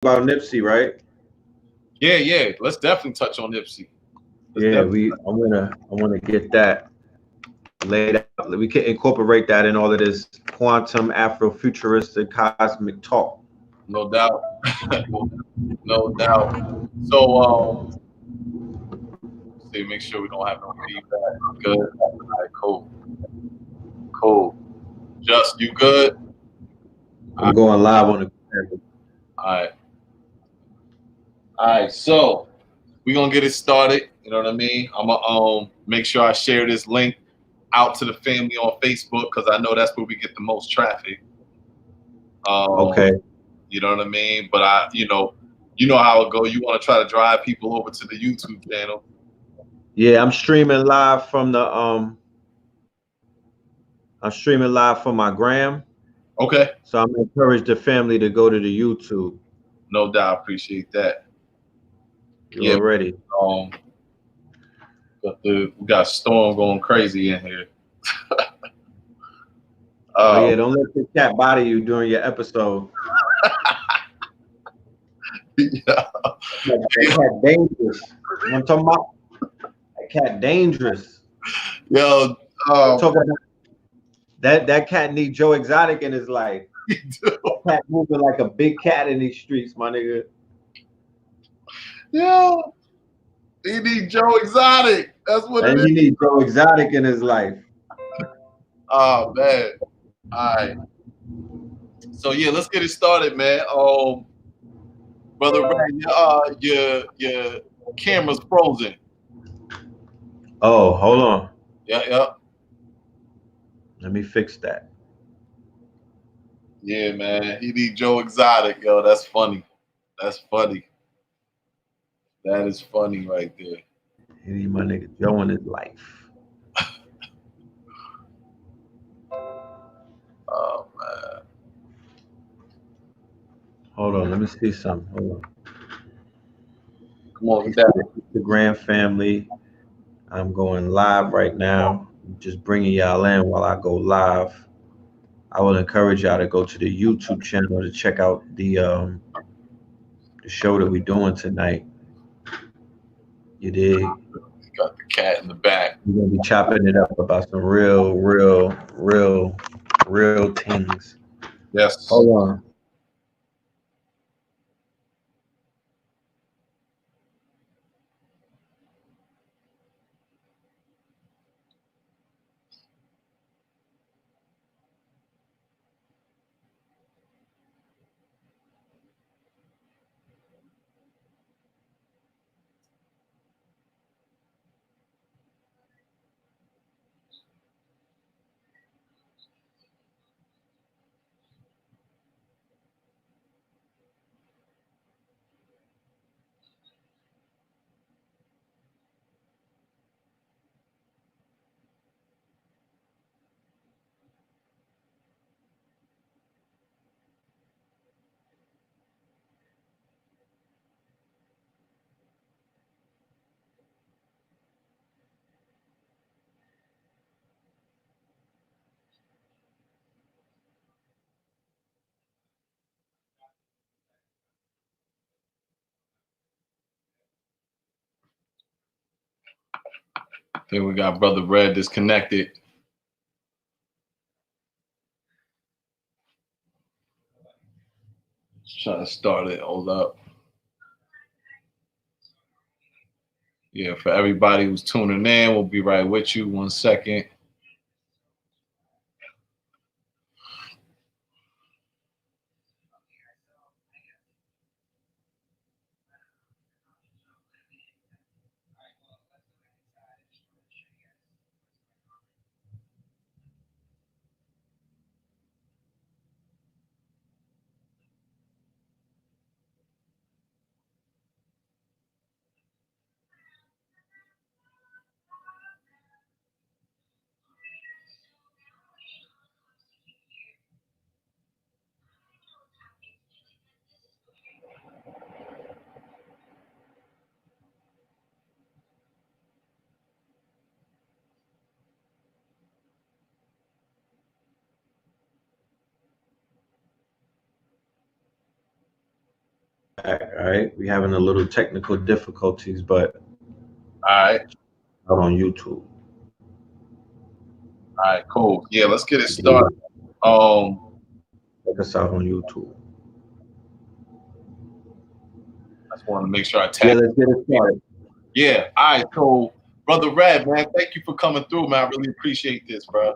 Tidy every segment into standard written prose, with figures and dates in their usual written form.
about Nipsey, right? Yeah. Let's definitely touch on Nipsey. I wanna get that laid out. We can incorporate that in all of this quantum Afro-futuristic cosmic talk. No doubt. No doubt. So, see, make sure we don't have no feedback. Good. All right, cool. Cool. Just, you good? I'm going live on the camera. All right. All right. So, we're going to get it started. You know what I mean? I'm going to make sure I share this link out to the family on Facebook because I know that's where we get the most traffic. Okay. You know what I mean? But you know how it go. You want to try to drive people over to the YouTube channel. Yeah, I'm streaming live from the I'm streaming live from my gram. Okay. So I'm gonna encourage the family to go to the YouTube. No doubt, appreciate that. You already. We got Storm going crazy in here. Oh yeah, don't let the cat bother you during your episode. Yeah. That cat dangerous. You know what I'm talking about? That cat dangerous. Yo, talk about that cat need Joe Exotic in his life. That cat moving like a big cat in these streets, my nigga. Yeah. He need Joe Exotic. That's what and it is. He need Joe Exotic in his life. Oh man. All right. So yeah, let's get it started, man. Brother Ray, your camera's frozen. Oh, hold on. Yeah. Let me fix that. Yeah, man. He need Joe Exotic, yo. That's funny. That's funny. That is funny right there. He need my nigga Joe in his life. Oh man. Hold on, let me see something. Hold on. Come on, get that. The Grand family. I'm going live right now. Just bringing y'all in while I go live. I will encourage y'all to go to the YouTube channel to check out the show that we're doing tonight. You dig? Got the cat in the back. We're gonna be chopping it up about some real things. Yes. Hold on. I think we got Brother Red disconnected. Just trying to start it. Hold up. Yeah, for everybody who's tuning in, we'll be right with you. 1 second. All right, we're having a little technical difficulties, but All right. out on YouTube. All right, cool. Yeah, let's get it started. Um, Check us out on YouTube. I just want to make sure I Yeah, tag. let's get it started. Yeah. All right. So, Brother Red, man, thank you for coming through, man. I really appreciate this, bro.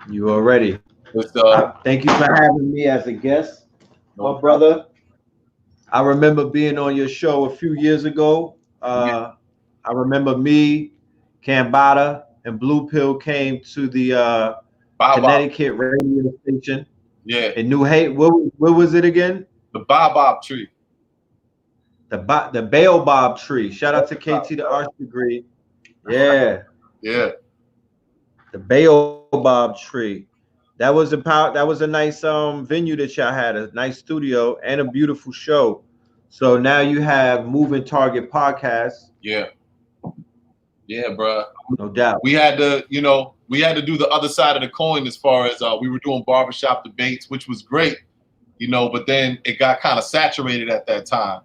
You already. It's, Thank you for having me as a guest, no, my brother. I remember being on your show a few years ago. I remember me, Cambada, and Blue Pill came to the Bob. Connecticut radio station Yeah, in New Haven. What was it again? the Bob tree. The Baobab tree. Shout out to KT the Arts Degree. Yeah, Yeah. the Baobab tree. That was that was a nice venue that y'all had, a nice studio and a beautiful show. So now you have Moving Target Podcast. Yeah. Yeah, bro. No doubt. We had to, we had to do the other side of the coin as far as we were doing barbershop debates, which was great, but then it got kind of saturated at that time.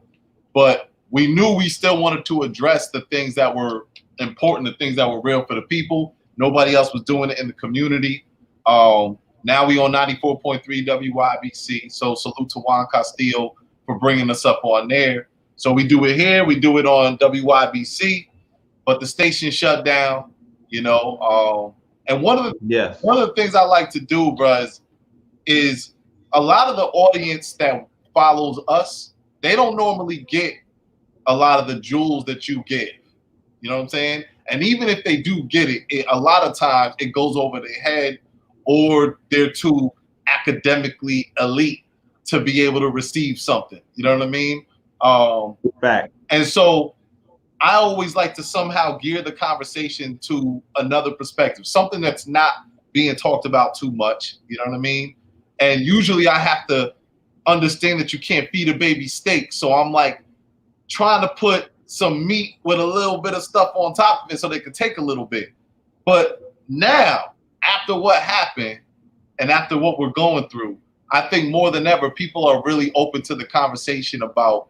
But we knew we still wanted to address the things that were important, the things that were real for the people. Nobody else was doing it in the community. Now we on 94.3 WYBC. So salute to Juan Castillo for bringing us up on there. So we do it here. We do it on WYBC, but the station shut down. And one of the things I like to do, bruh, is a lot of the audience that follows us, they don't normally get a lot of the jewels that you give. You know what I'm saying? And even if they do get it, a lot of times it goes over their head, or they're too academically elite to be able to receive something. You know what I mean? Fact. And so I always like to somehow gear the conversation to another perspective, something that's not being talked about too much. You know what I mean? And usually I have to understand that you can't feed a baby steak. So I'm like trying to put some meat with a little bit of stuff on top of it so they can take a little bit. But now, after what happened and after what we're going through, I think more than ever, people are really open to the conversation about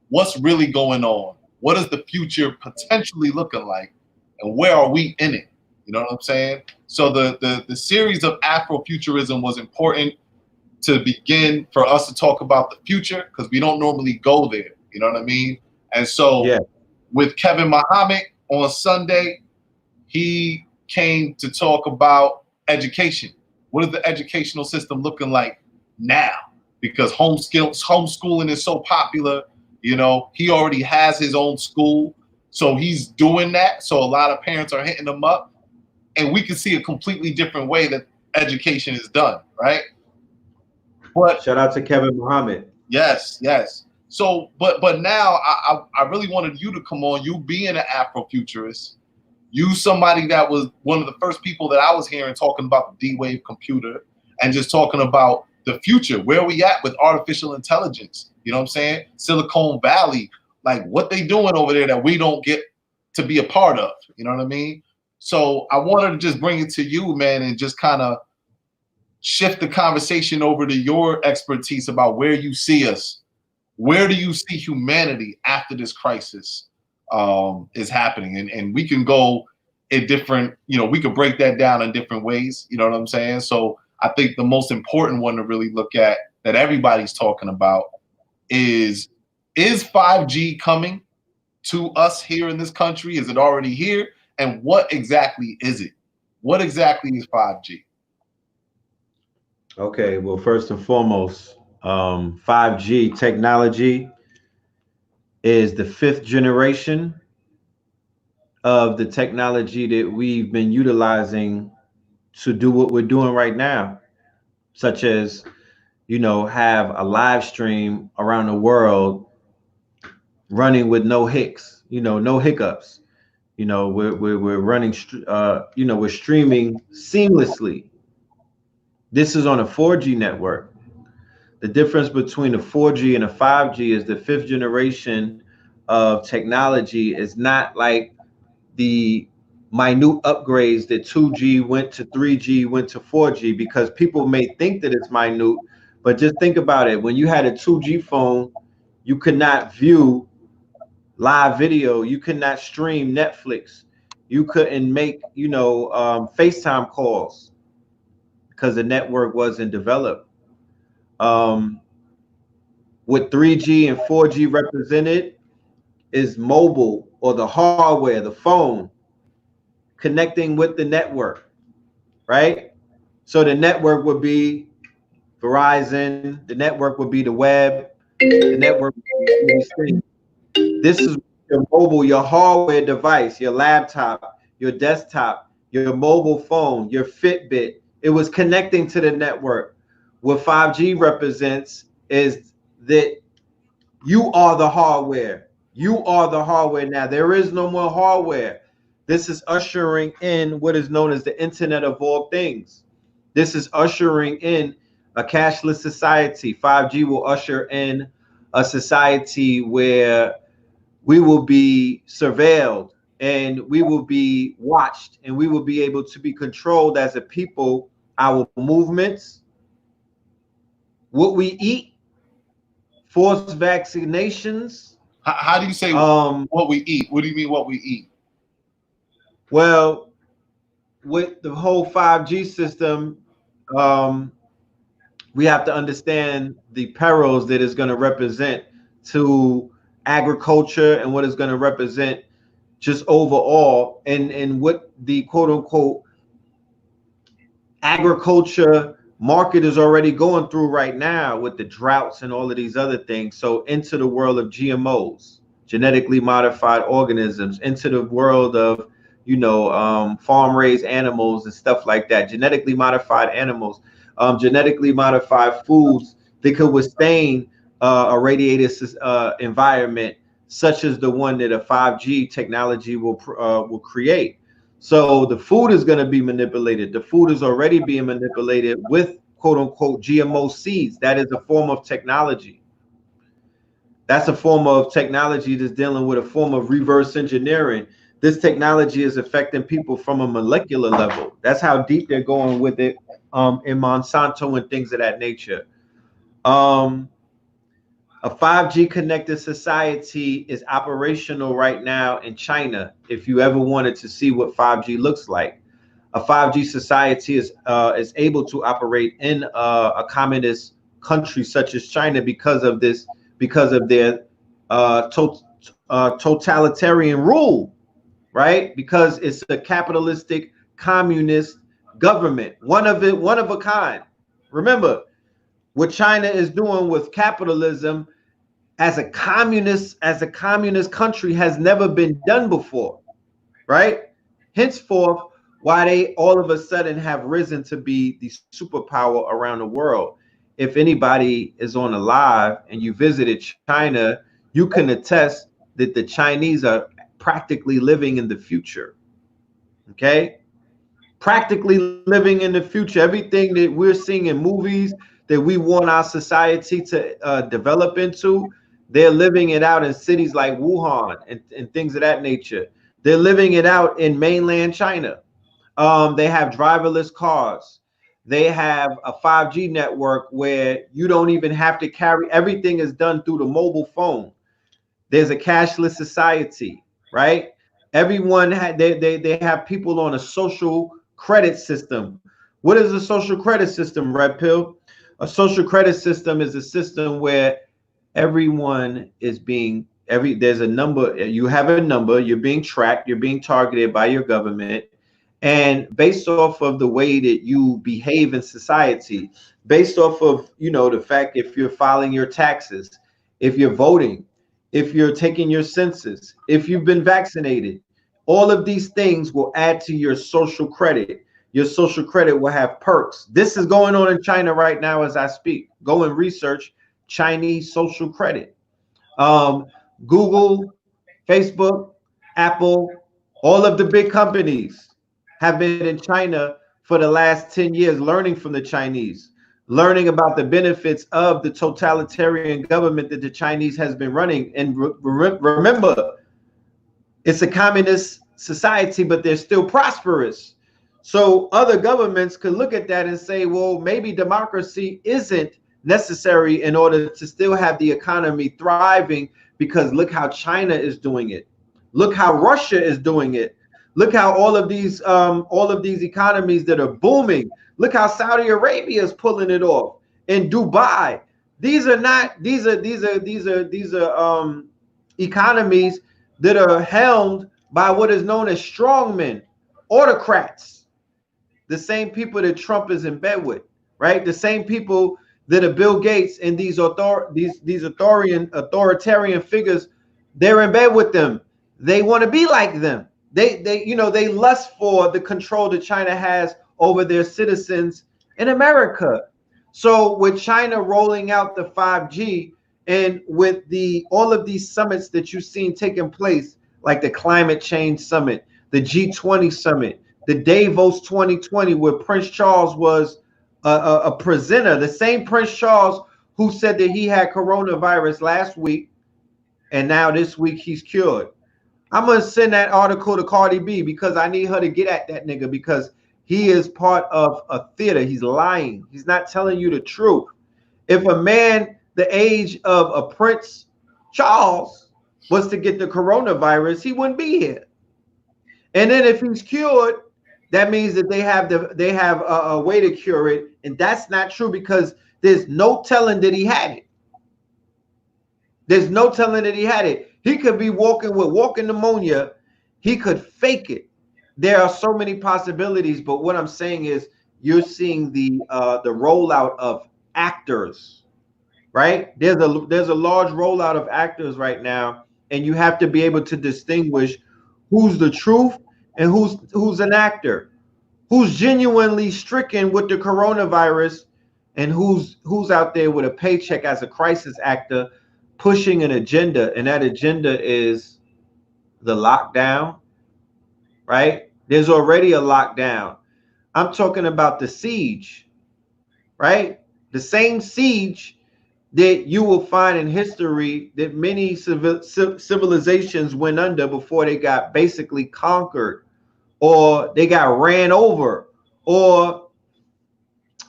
what's really going on. What is the future potentially looking like? And where are we in it? You know what I'm saying? So the series of Afro-Futurism was important to begin for us to talk about the future, because we don't normally go there. You know what I mean? And so with Kevin Muhammad on Sunday, he came to talk about education. What is the educational system looking like now? Because homeschooling is so popular. He already has his own school, so he's doing that. So a lot of parents are hitting him up, and we can see a completely different way that education is done, right? But shout out to Kevin Muhammad. Yes. So, but now I really wanted you to come on. You being an Afrofuturist, you somebody that was one of the first people that I was hearing talking about the D-Wave computer and just talking about the future, where we at with artificial intelligence. You know what I'm saying? Silicon Valley, like what they doing over there that we don't get to be a part of. You know what I mean? So I wanted to just bring it to you, man, and just kind of shift the conversation over to your expertise about where you see us. Where do you see humanity after this crisis is happening? And we can go in different, we could break that down in different ways. You know what I'm saying? So I think the most important one to really look at that everybody's talking about is 5G coming to us here in this country? Is it already here? And what exactly is it? What exactly is 5G? Okay, well, first and foremost, 5G technology is the 5th generation of the technology that we've been utilizing to do what we're doing right now, such as, have a live stream around the world running with no hiccups, no hiccups. We're running, we're streaming seamlessly. This is on a 4G network. The difference between a 4G and a 5G is the 5th generation of technology is not like the minute upgrades that 2G went to 3G, went to 4G, because people may think that it's minute, But just think about it. When you had a 2G phone, you could not view live video. You could not stream Netflix. You couldn't make, FaceTime calls because the network wasn't developed. Um, what 3G and 4G represented is mobile, or the hardware, the phone connecting with the network, right? So the network would be Verizon, the network would be the web, the network would be these things. This is your mobile, your hardware device, your laptop, your desktop, your mobile phone, your Fitbit. It was connecting to the network. What 5G represents is that you are the hardware. You are the hardware now. There is no more hardware. This is ushering in what is known as the Internet of all things. This is ushering in a cashless society. 5G will usher in a society where we will be surveilled and we will be watched and we will be able to be controlled as a people, our movements, what we eat, forced vaccinations. How do you say what we eat? What do you mean what we eat? Well, with the whole 5G system, we have to understand the perils that is going to represent to agriculture and what is going to represent just overall, and what the quote unquote agriculture market is already going through right now with the droughts and all of these other things. So into the world of GMOs, genetically modified organisms, into the world of farm raised animals and stuff like that, genetically modified animals, genetically modified foods that could withstand a radiated environment such as the one that a 5G technology will create. So the food is going to be manipulated. The food is already being manipulated with quote unquote GMO seeds. That is a form of technology. That's a form of technology that's dealing with a form of reverse engineering. This technology is affecting people from a molecular level. That's how deep they're going with it in Monsanto and things of that nature. A 5G connected society is operational right now in China. If you ever wanted to see what 5G looks like, a 5G society is able to operate in a communist country such as China because of this, because of their totalitarian rule, right? Because it's a capitalistic communist government, one of a kind. Remember, what China is doing with capitalism as a communist country has never been done before, right? Henceforth, why they all of a sudden have risen to be the superpower around the world. If anybody is on a live and you visited China, you can attest that the Chinese are practically living in the future. Okay? Practically living in the future. Everything that we're seeing in movies that we want our society to develop into, they're living it out in cities like Wuhan and things of that nature. They're living it out in mainland China. They have driverless cars. They have a 5G network where you don't even have to carry, everything is done through the mobile phone. There's a cashless society, right? Everyone they have people on a social credit system. What is a social credit system, RedPiLL? A social credit system is a system where everyone is being there's a number, you have a number, you're being tracked, you're being targeted by your government, and based off of the way that you behave in society, based off of the fact if you're filing your taxes, if you're voting, if you're taking your census, if you've been vaccinated, all of these things will add to your social credit. Your social credit will have perks. This is going on in China right now as I speak. Go and research Chinese social credit. Google, Facebook, Apple, all of the big companies have been in China for the last 10 years, learning from the Chinese, learning about the benefits of the totalitarian government that the Chinese has been running. And remember, it's a communist society, but they're still prosperous. So other governments could look at that and say, well, maybe democracy isn't necessary in order to still have the economy thriving, because look how China is doing it. Look how Russia is doing it. Look how all of these economies that are booming. Look how Saudi Arabia is pulling it off, in Dubai. These are economies that are helmed by what is known as strongmen, autocrats, the same people that Trump is in bed with, right? The same people that are Bill Gates and these authoritarian figures, they're in bed with them. They want to be like them. They lust for the control that China has over their citizens in America. So with China rolling out the 5G, and with all of these summits that you've seen taking place, like the climate change summit, the G20 summit, the Davos 2020, where Prince Charles was a presenter, the same Prince Charles who said that he had coronavirus last week, and now this week he's cured. I'm gonna send that article to Cardi B because I need her to get at that nigga, because he is part of a theater. He's lying. He's not telling you the truth. If a man the age of a Prince Charles was to get the coronavirus, he wouldn't be here. And then if he's cured, that means that they have a way to cure it, and that's not true, because there's no telling that he had it. There's no telling that he had it. He could be walking with walking pneumonia. He could fake it. There are so many possibilities, but what I'm saying is you're seeing the rollout of actors, right? There's a large rollout of actors right now, and you have to be able to distinguish who's the truth and who's an actor, who's genuinely stricken with the coronavirus, and who's out there with a paycheck as a crisis actor pushing an agenda, and that agenda is the lockdown, right? There's already a lockdown. I'm talking about the siege, right? The same siege that you will find in history that many civilizations went under before they got basically conquered, or they got ran over, or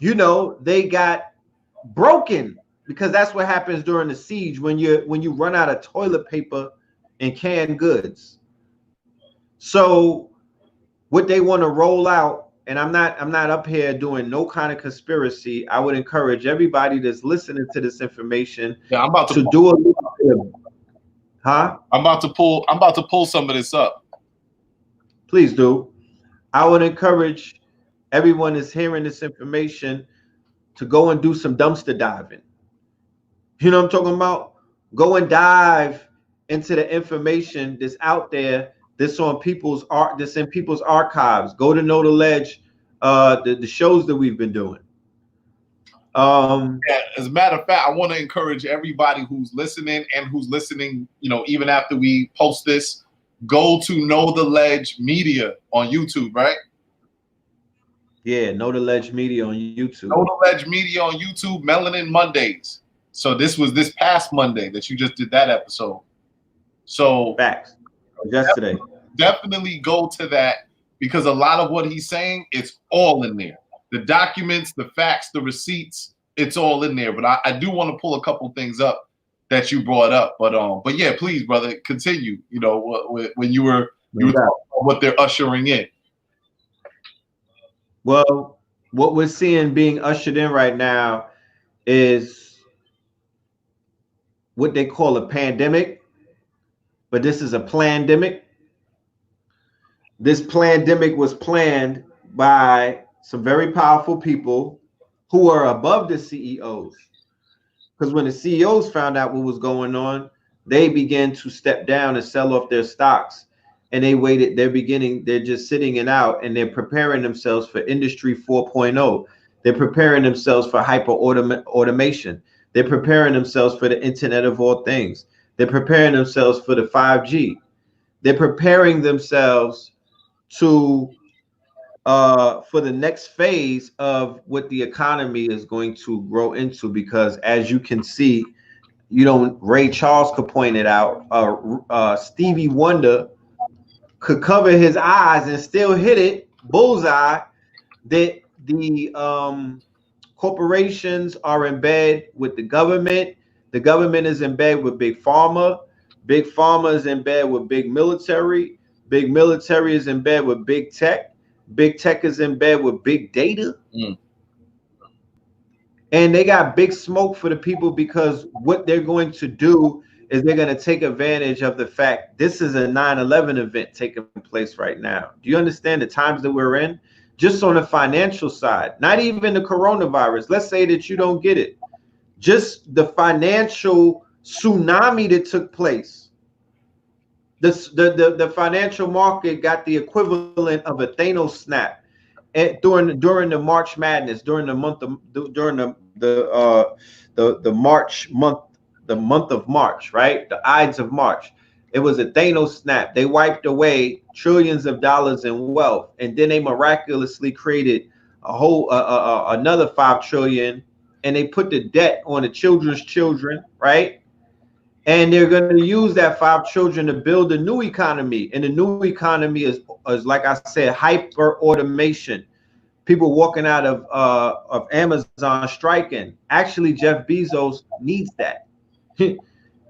they got broken, because that's what happens during the siege when you run out of toilet paper and canned goods. So what they want to roll out, and I'm not up here doing no kind of conspiracy. I would encourage everybody that's listening to this information I'm about to do a little bit of, huh? I'm about to pull some of this up. Please do. I would encourage everyone that's hearing this information to go and do some dumpster diving. You know what I'm talking about? Go and dive into the information that's out there, that's on people's art, that's in people's archives. Go to Know the Ledge, the shows that we've been doing. Yeah, as a matter of fact, I want to encourage everybody who's listening and who's listening, even after we post this, go to Know the Ledge Media on YouTube, right? Yeah, Know the Ledge Media on YouTube. Know the Ledge Media on YouTube, Melanin Mondays. So this was this past Monday that you just did that episode. So facts. Yesterday. Definitely go to that, because a lot of what he's saying, it's all in there. The documents, the facts, the receipts, it's all in there. But I do want to pull a couple things up that you brought up. But yeah, please, brother, continue. When you were talking about what they're ushering in. Well, what we're seeing being ushered in right now is what they call a pandemic, but this is a plandemic. This plandemic was planned by some very powerful people who are above the CEOs. Because when the CEOs found out what was going on, they began to step down and sell off their stocks. And they waited, they're just sitting it out, and they're preparing themselves for Industry 4.0. They're preparing themselves for hyper automation. They're preparing themselves for the Internet of all things. They're preparing themselves for the 5G. They're preparing themselves for the next phase of what the economy is going to grow into, because as you can see, Ray Charles could point it out. Stevie Wonder could cover his eyes and still hit it bullseye, that the corporations are in bed with the government. The government is in bed with big pharma. Big pharma is in bed with big military. Big military is in bed with big tech. Big tech is in bed with big data. And they got big smoke for the people, because what they're going to do is they're going to take advantage of the fact this is a 9/11 event taking place right now. Do you understand the times that we're in? Just on the financial side, not even the coronavirus. Let's say that you don't get it. Just the financial tsunami that took place. The financial market got the equivalent of a Thanos snap during the March Madness, during the month of the March month, the month of March, right? The Ides of March. It was a Thanos snap. They wiped away trillions of dollars in wealth, and then they miraculously created a whole another 5 trillion, and they put the debt on the children's children, right? And they're going to use that 5 trillion to build a new economy, and the new economy is like I said, hyper automation. People walking out of Amazon striking. Actually, Jeff Bezos needs that.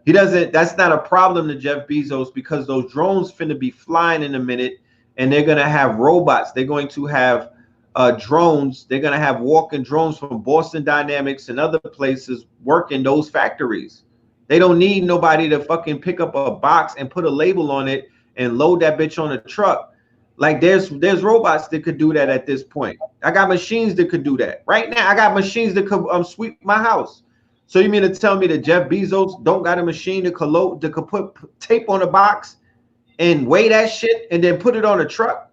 He doesn't. That's not a problem to Jeff Bezos, because those drones finna be flying in a minute, and they're gonna have robots. They're going to have drones. They're gonna have walking drones from Boston Dynamics and other places working those factories. They don't need nobody to fucking pick up a box and put a label on it and load that bitch on a truck. Like there's robots that could do that at this point. I got machines that could do that right now. I got machines that could sweep my house. So you mean to tell me that Jeff Bezos don't got a machine that could put tape on a box and weigh that shit and then put it on a truck?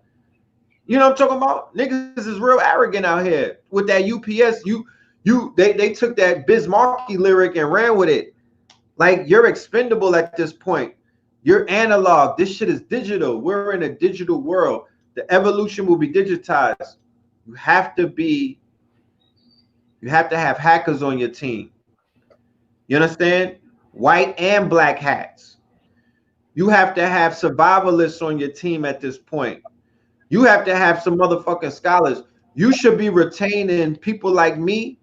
You know what I'm talking about? Niggas is real arrogant out here with that UPS. They took that Biz Markie lyric and ran with it. Like, you're expendable at this point. You're analog. This shit is digital. We're in a digital world. The evolution will be digitized. You have to have hackers on your team. You understand? White and black hats. You have to have survivalists on your team at this point. You have to have some motherfucking scholars. You should be retaining people like me,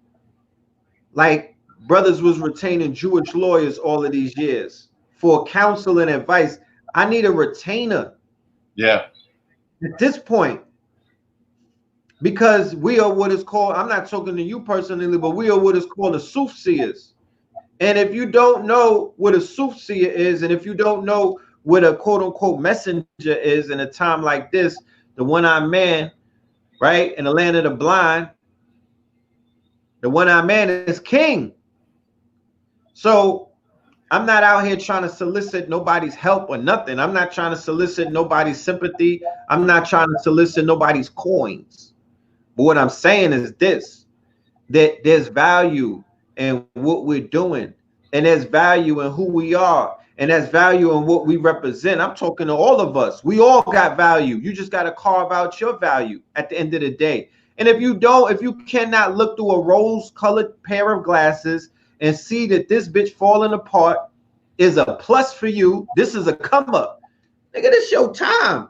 like brothers was retaining Jewish lawyers all of these years for counsel and advice. I need a retainer. Yeah. At this point, because we are what is called, I'm not talking to you personally, but we are what is called the soothsayers. And if you don't know what a soothsayer is, and if you don't know what a quote unquote messenger is in a time like this, the one-eyed man, right, in the land of the blind, the one-eyed man is king. So I'm not out here trying to solicit nobody's help or nothing. I'm not trying to solicit nobody's sympathy. I'm not trying to solicit nobody's coins. But what I'm saying is this, that there's value in what we're doing, and there's value in who we are, and there's value in what we represent. I'm talking to all of us. We all got value. You just got to carve out your value at the end of the day. And if you don't, if you cannot look through a rose-colored pair of glasses and see that this bitch falling apart is a plus for you, this is a come up. Nigga, this is your time.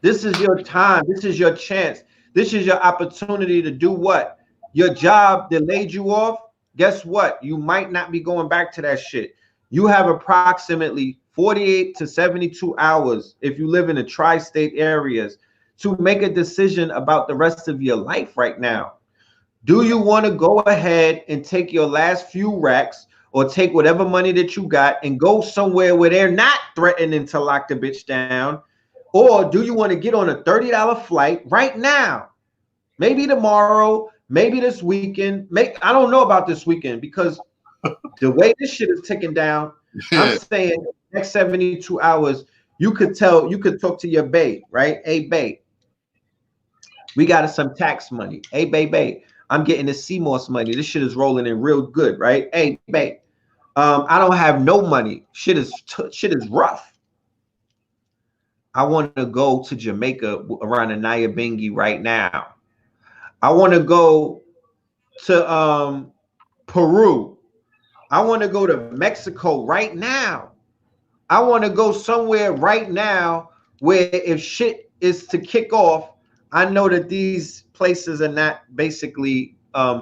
This is your time. This is your chance. This is your opportunity to do what? Your job that laid you off, guess what? You might not be going back to that shit. You have approximately 48 to 72 hours, if you live in the tri-state areas, to make a decision about the rest of your life right now. Do you want to go ahead and take your last few racks, or take whatever money that you got and go somewhere where they're not threatening to lock the bitch down? Or do you want to get on a $30 flight right now? Maybe tomorrow, maybe this weekend. I don't know about this weekend, because the way this shit is ticking down, I'm saying next 72 hours, you could talk to your bae, right? Hey, bae, we got some tax money. Hey, bae, I'm getting the CMOS money. This shit is rolling in real good, right? Hey, bae, I don't have no money. Shit is rough. I want to go to Jamaica around the Nyabingi right now. I want to go to Peru. I want to go to Mexico right now. I want to go somewhere right now where if shit is to kick off, I know that these places are not basically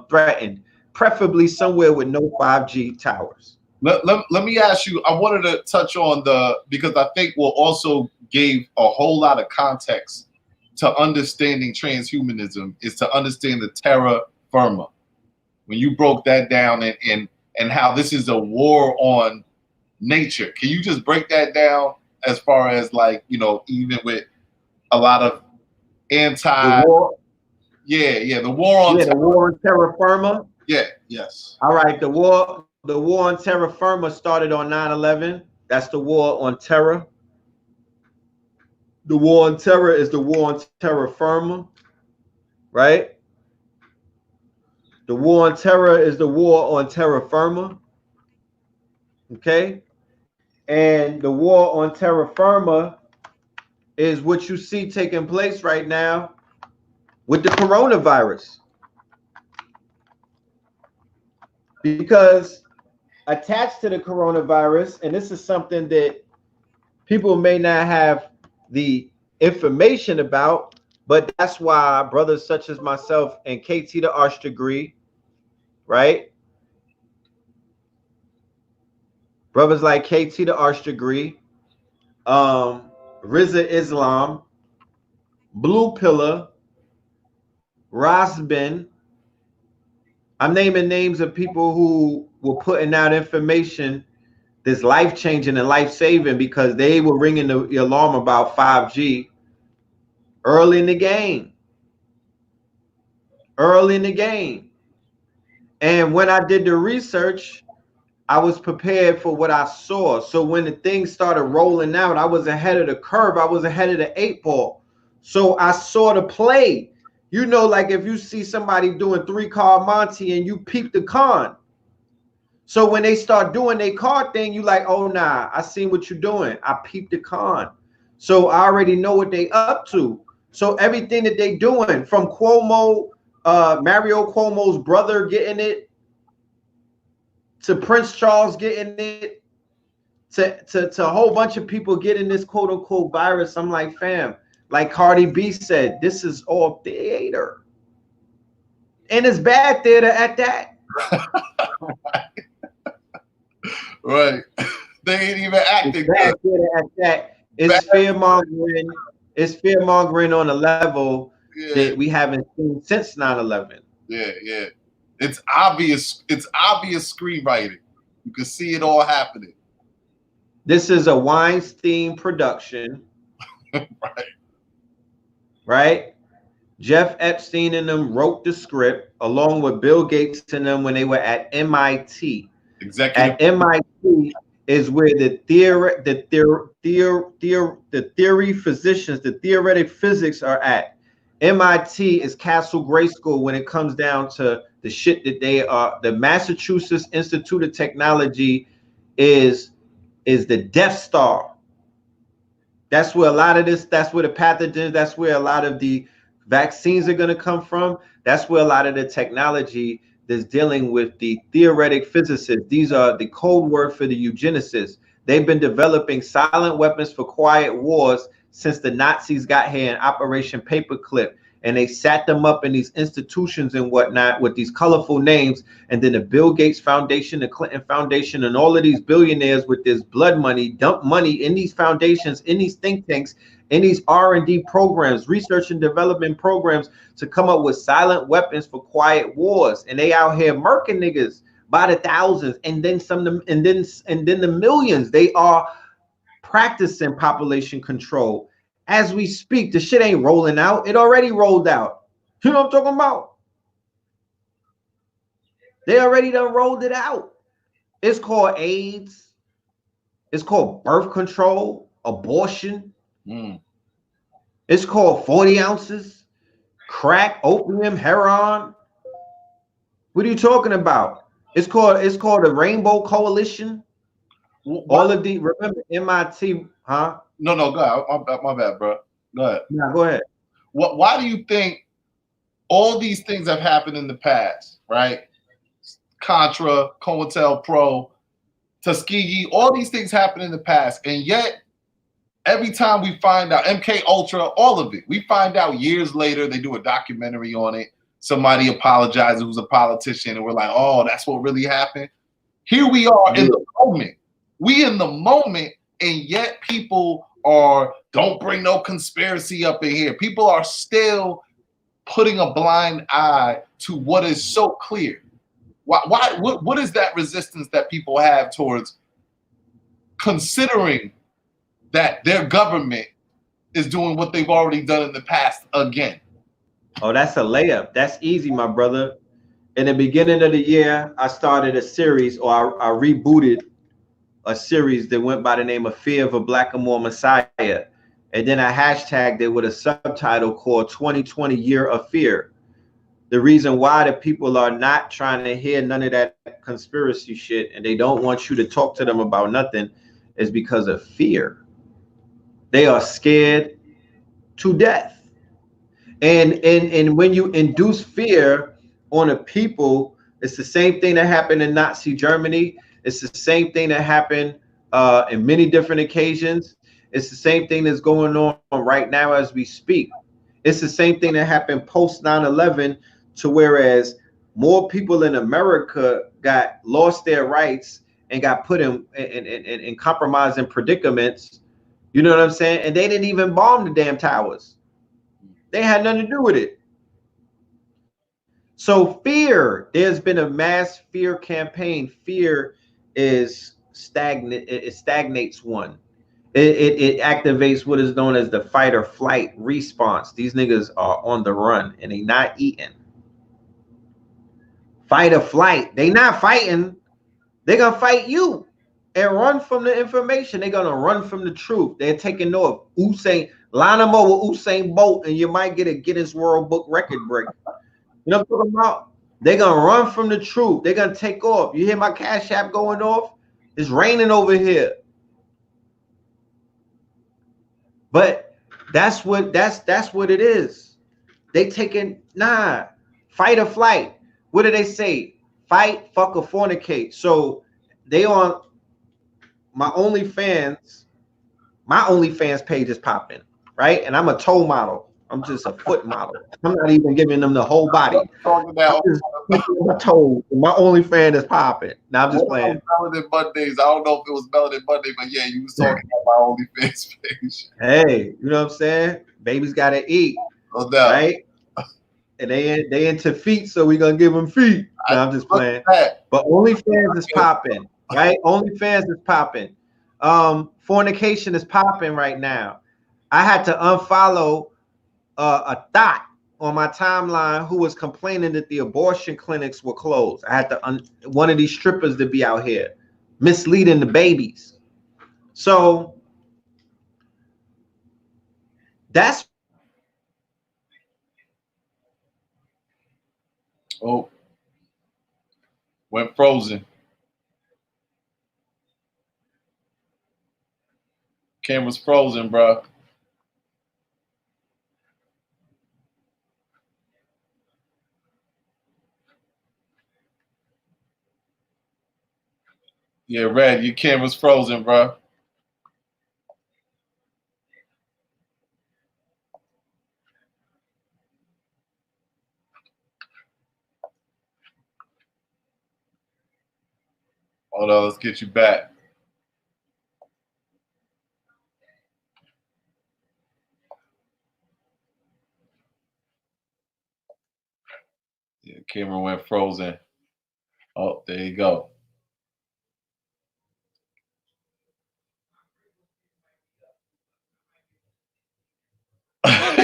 threatened, preferably somewhere with no 5G towers. Let me ask you, I wanted to touch on because I think we'll also gave a whole lot of context to understanding transhumanism is to understand the terra firma. When you broke that down and how this is a war on nature. Can you just break that down as far as like, you know, even with a lot of The war on terra firma. Yeah, yes. All right, the war on terra firma started on 9/11. That's the war on terror. The war on terror is the war on terra firma, right? The war on terror is the war on terra firma. Okay? And the war on terra firma is what you see taking place right now with the coronavirus. Because attached to the coronavirus, and this is something that people may not have the information about, but that's why brothers such as myself and KT the Arch degree, right? Brothers like KT the Arch degree, Riza Islam, Blue Pillar, Rasbin. I'm naming names of people who were putting out information that's life-changing and life-saving because they were ringing the alarm about 5G early in the game. Early in the game. And when I did the research, I was prepared for what I saw. So when the things started rolling out, I was ahead of the curve. I was ahead of the 8 ball. So I saw the play. You know, like if you see somebody doing 3-card Monte and you peep the con. So when they start doing their card thing, you like, oh, nah, I seen what you're doing. I peeped the con. So I already know what they up to. So everything that they doing from Cuomo, Mario Cuomo's brother getting it, to Prince Charles getting it, to a whole bunch of people getting this quote unquote virus. I'm like, fam, like Cardi B said, this is all theater. And it's bad theater at that. Right. They ain't even acting. It's bad theater at that. It's fear mongering. It's fear mongering on a level that we haven't seen since 9/11. Yeah, yeah. It's obvious. It's obvious screenwriting. You can see it all happening. This is a Weinstein production. Right. Right? Jeff Epstein and them wrote the script along with Bill Gates and them when they were at MIT. At MIT is where the theory physicians, the theoretic physics are at. MIT is Castle Grayskull when it comes down to the shit that they are. The Massachusetts Institute of Technology is the Death Star. That's where a lot of this, that's where the pathogens, that's where a lot of the vaccines are going to come from. That's where a lot of the technology that's dealing with the theoretic physicists. These are the code word for the eugenicists. They've been developing silent weapons for quiet wars since the Nazis got here in Operation Paperclip. And they sat them up in these institutions and whatnot with these colorful names. And then the Bill Gates Foundation, the Clinton Foundation, and all of these billionaires with this blood money, dump money in these foundations, in these think tanks, in these R&D programs, research and development programs to come up with silent weapons for quiet wars. And they out here murking niggas by the thousands and then some, and then the millions. They are practicing population control. As we speak, the shit ain't rolling out. It already rolled out. You know what I'm talking about? They already done rolled it out. It's called AIDS. It's called birth control, abortion. It's called 40 ounces, crack, opium, heroin. What are you talking about? It's called the Rainbow Coalition. All of the, remember MIT, huh? No, go ahead. My bad, bro. Go ahead. Yeah, go ahead. Why do you think all these things have happened in the past, right? Contra, COINTELPRO, Tuskegee, all these things happened in the past, and yet every time we find out, MK Ultra, all of it, we find out years later. They do a documentary on it. somebody apologizes who's a politician, and we're like, oh, that's what really happened. Here we are in the moment. We in the moment, and yet people are, don't bring no conspiracy up in here. People are still putting a blind eye to what is so clear. What is that resistance that people have towards considering that their government is doing what they've already done in the past again? Oh, that's a layup. That's easy, my brother. In the beginning of the year, I started a series, or I rebooted a series that went by the name of Fear of a Blackamoor Messiah. And then I hashtagged it with a subtitle called 2020 Year of Fear. The reason why the people are not trying to hear none of that conspiracy shit, and they don't want you to talk to them about nothing, is because of fear. They are scared to death. And when you induce fear on a people, it's the same thing that happened in Nazi Germany. It's the same thing that happened in many different occasions. It's the same thing that's going on right now as we speak. It's the same thing that happened post 9/11, to whereas more people in America got lost their rights and got put in compromising predicaments. You know what I'm saying? And they didn't even bomb the damn towers. They had nothing to do with it. So fear, there's been a mass fear campaign. Fear is stagnant. It stagnates one. It activates what is known as the fight or flight response. These niggas are on the run and they not eating. Fight or flight. They not fighting. They're gonna fight you and run from the information. They're gonna run from the truth. They're taking off. Line them up with Usain Bolt, and you might get a Guinness World Book record break. You know what I'm talking about? They're gonna run from the truth. They're gonna take off. You hear my Cash App going off? It's raining over here. But that's what it is. They taking fight or flight. What do they say? Fight, fuck, or fornicate. So they on my OnlyFans. My OnlyFans page is popping, right? And I'm a toe model. I'm just a foot model. I'm not even giving them the whole body. My toe. My OnlyFans is popping. Now I'm just playing. Melanin Mondays. I don't know if it was Melanin Monday, but yeah, you was talking about my OnlyFans page. Hey, you know what I'm saying? Babies gotta eat, right? And they into feet, so we gonna give them feet. No, I'm just playing. But OnlyFans is popping, right? OnlyFans is popping. Fornication is popping right now. I had to unfollow a thought on my timeline who was complaining that the abortion clinics were closed. I had to one of these strippers to be out here misleading the babies. So that's went frozen. Camera's frozen, bro. Yeah, Red, your camera's frozen, bro. Hold on, let's get you back. Yeah, camera went frozen. Oh, there you go.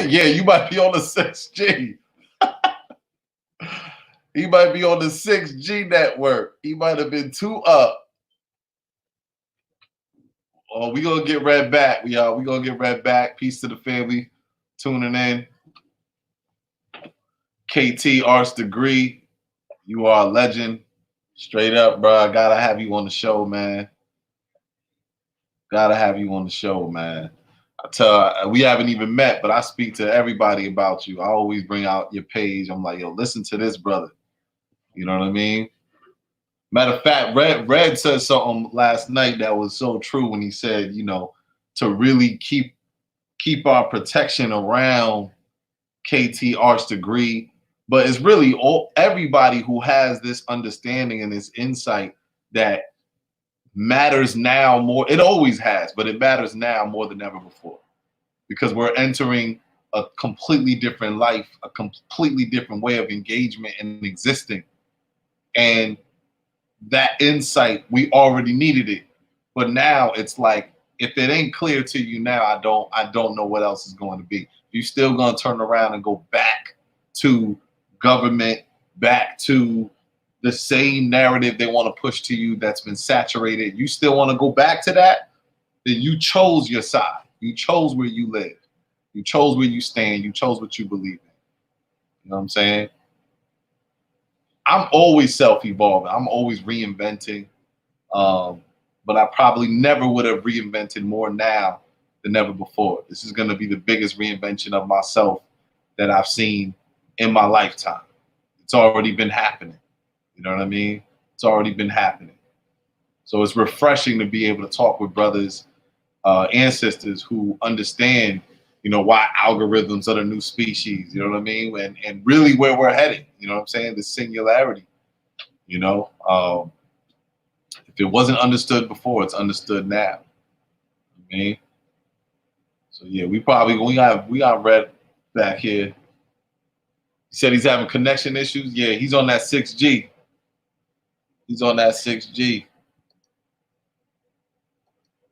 Yeah, you might be on the 6G. He might be on the 6G network. He might have been too up. Oh, we gonna get Red back. We gonna get Red back. Peace to the family tuning in. KT Arts Degree, you are a legend. Straight up, bro. I gotta have you on the show, man. Gotta have you on the show, man. We haven't even met, but I speak to everybody about you. I always bring out your page. I'm like, yo, listen to this brother. You know what I mean? Matter of fact, Red said something last night that was so true when he said, you know, to really keep our protection around KT Arts Degree, But it's really everybody who has this understanding and this insight that matters now more. It always has, but it matters now more than ever before, because we're entering a completely different life, a completely different way of engagement and existing. And that insight, we already needed it. But now it's like, if it ain't clear to you now, I don't know what else is going to be. You're still going to turn around and go back to government, back to the same narrative they want to push to you that's been saturated. You still want to go back to that? Then you chose your side. You chose where you live. You chose where you stand. You chose what you believe in. You know what I'm saying? I'm always self-evolving. I'm always reinventing. But I probably never would have reinvented more now than ever before. This is going to be the biggest reinvention of myself that I've seen in my lifetime. It's already been happening. You know what I mean? It's already been happening. So it's refreshing to be able to talk with brothers, ancestors who understand, you know, why algorithms are the new species, you know what I mean? And really where we're headed, you know what I'm saying? The singularity, you know? If it wasn't understood before, it's understood now. I mean, so yeah, we got Red back here. He said he's having connection issues. Yeah, he's on that 6G. He's on that 6G.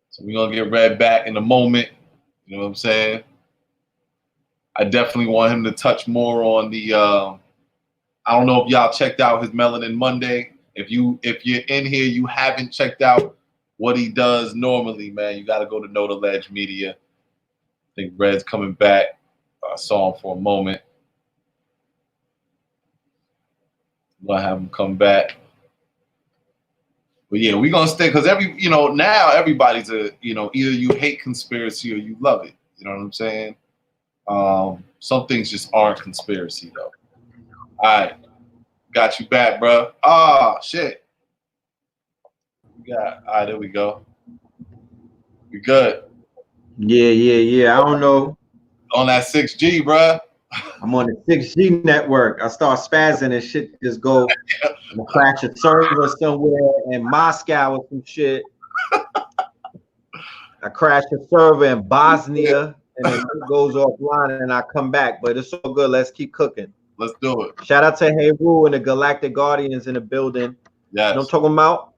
So we're gonna get Red back in a moment. You know what I'm saying? I definitely want him to touch more on the I don't know if y'all checked out his Melanin Monday. If you're in here, you haven't checked out what he does normally, man, you got to go to KnowTheLedgeMedia. I think Red's coming back. I saw him for a moment. We'll have him come back. But yeah, we're gonna stay, because now everybody's either you hate conspiracy or you love it. You know what I'm saying? Some things just aren't conspiracy though. All right, got you back, bro. Ah, shit. Yeah, all right, there we go. We good. Yeah. I don't know. On that 6G, bro. I'm on the 6G network. I start spazzing and shit just go and crash a server somewhere in Moscow or some shit. I crash a server in Bosnia and then it goes offline and I come back. But it's so good. Let's keep cooking. Let's do it. Shout out to Heru and the Galactic Guardians in the building. Yes. You know what I'm talking about?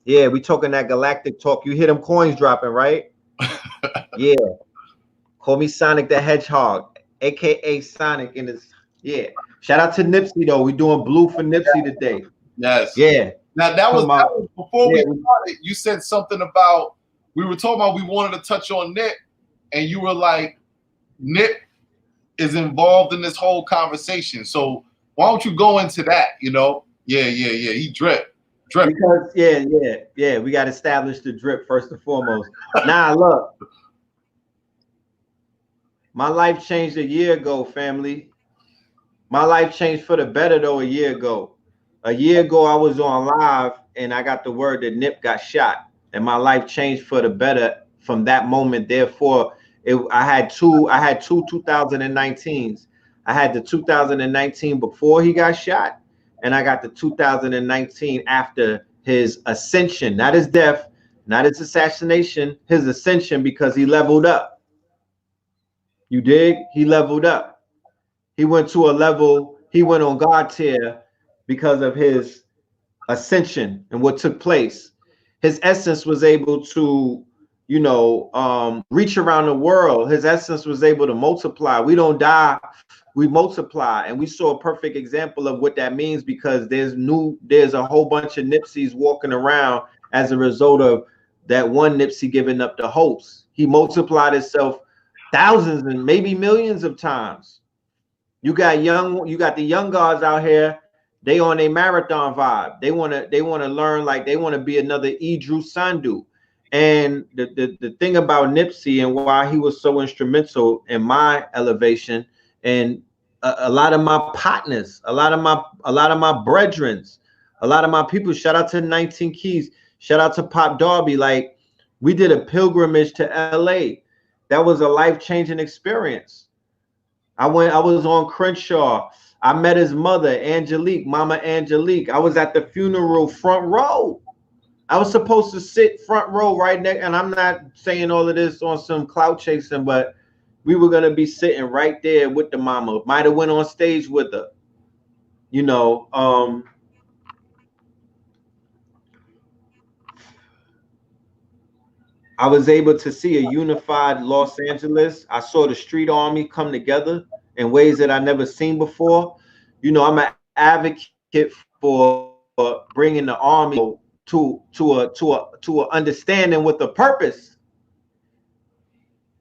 Yeah, we talking that galactic talk. You hear them coins dropping, right? Yeah. Call me Sonic the Hedgehog, aka Sonic in his. Yeah. Shout out to Nipsey though. We doing blue for Nipsey today. Yes. Yeah. Now that was before we started. You said something about, we were talking about we wanted to touch on Nip, and you were like, Nip is involved in this whole conversation. So why don't you go into that? You know? Yeah. He drip. Because yeah. We got to establish the drip first and foremost. Nah, look. My life changed a year ago, family. My life changed for the better though a year ago. A year ago, I was on live and I got the word that Nip got shot, and my life changed for the better from that moment. Therefore, I had two 2019s. I had the 2019 before he got shot, and I got the 2019 after his ascension, not his death, not his assassination, his ascension, because he leveled up. You dig? He leveled up. He went to a level, he went on God tier because of his ascension and what took place. His essence was able to, reach around the world. His essence was able to multiply. We don't die, we multiply. And we saw a perfect example of what that means, because there's a whole bunch of Nipseys walking around as a result of that one Nipsey giving up the host. He multiplied himself thousands and maybe millions of times. You got the young guys out here. They on a marathon vibe. They want to learn, like they want to be another Idris Sandu. And the thing about Nipsey and why he was so instrumental in my elevation, and a lot of my partners, a lot of my brethrens, a lot of my people. Shout out to 19 Keys. Shout out to Pop Darby. Like, we did a pilgrimage to LA. That was a life-changing experience. I was on Crenshaw. I met his mother, Angelique, Mama Angelique. I was at the funeral front row. I was supposed to sit front row right next, and I'm not saying all of this on some clout chasing, but we were gonna be sitting right there with the mama. Might have went on stage with her. You know, I was able to see a unified Los Angeles. I saw the street army come together in ways that I never seen before. You know, I'm an advocate for bringing the army to a understanding with a purpose,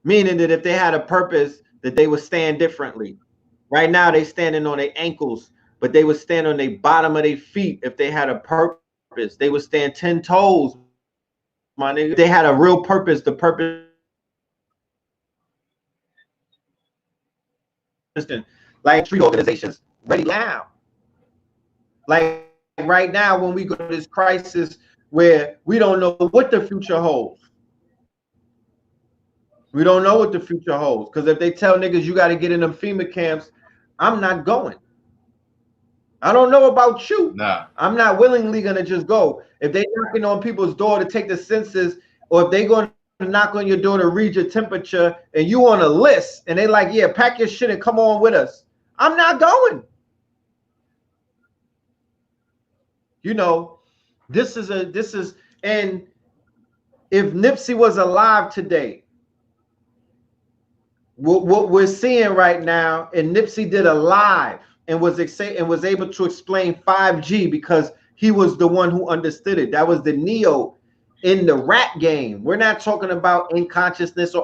meaning that if they had a purpose, that they would stand differently. Right now, they standing on their ankles, but they would stand on the bottom of their feet if they had a purpose. They would stand 10 toes, my nigga. If they had a real purpose, the purpose is to like street organizations ready now. Like right now, when we go to this crisis where we don't know what the future holds. We don't know what the future holds. Because if they tell niggas you got to get in them FEMA camps, I'm not going. I don't know about you. Nah. I'm not willingly gonna just go. If they knocking on people's door to take the census, or if they going to knock on your door to read your temperature, and you on a list, and they like, yeah, pack your shit and come on with us, I'm not going. You know, and if Nipsey was alive today, what we're seeing right now, and Nipsey did a live and was able to explain 5G because he was the one who understood it. That was the Neo in the rap game. We're not talking about in consciousness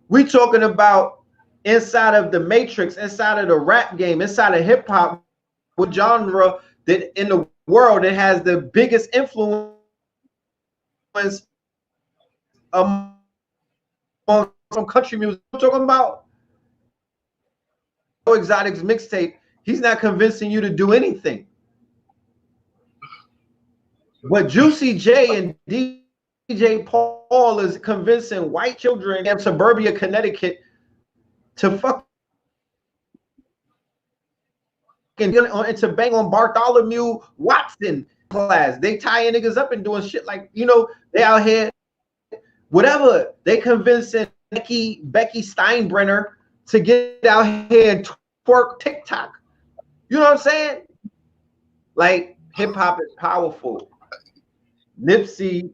we talking about inside of the matrix, inside of the rap game, inside of hip hop, what genre that in the world that has the biggest influence among from country music. I'm talking about Exotic's mixtape. He's not convincing you to do anything. But Juicy J and DJ Paul is convincing white children in suburbia Connecticut to fucking and to bang on Bartholomew Watson class. They tying niggas up and doing shit like, you know, they out here, whatever. They convincing Becky Steinbrenner to get out here and twerk TikTok. You know what I'm saying? Like, hip hop is powerful. Nipsey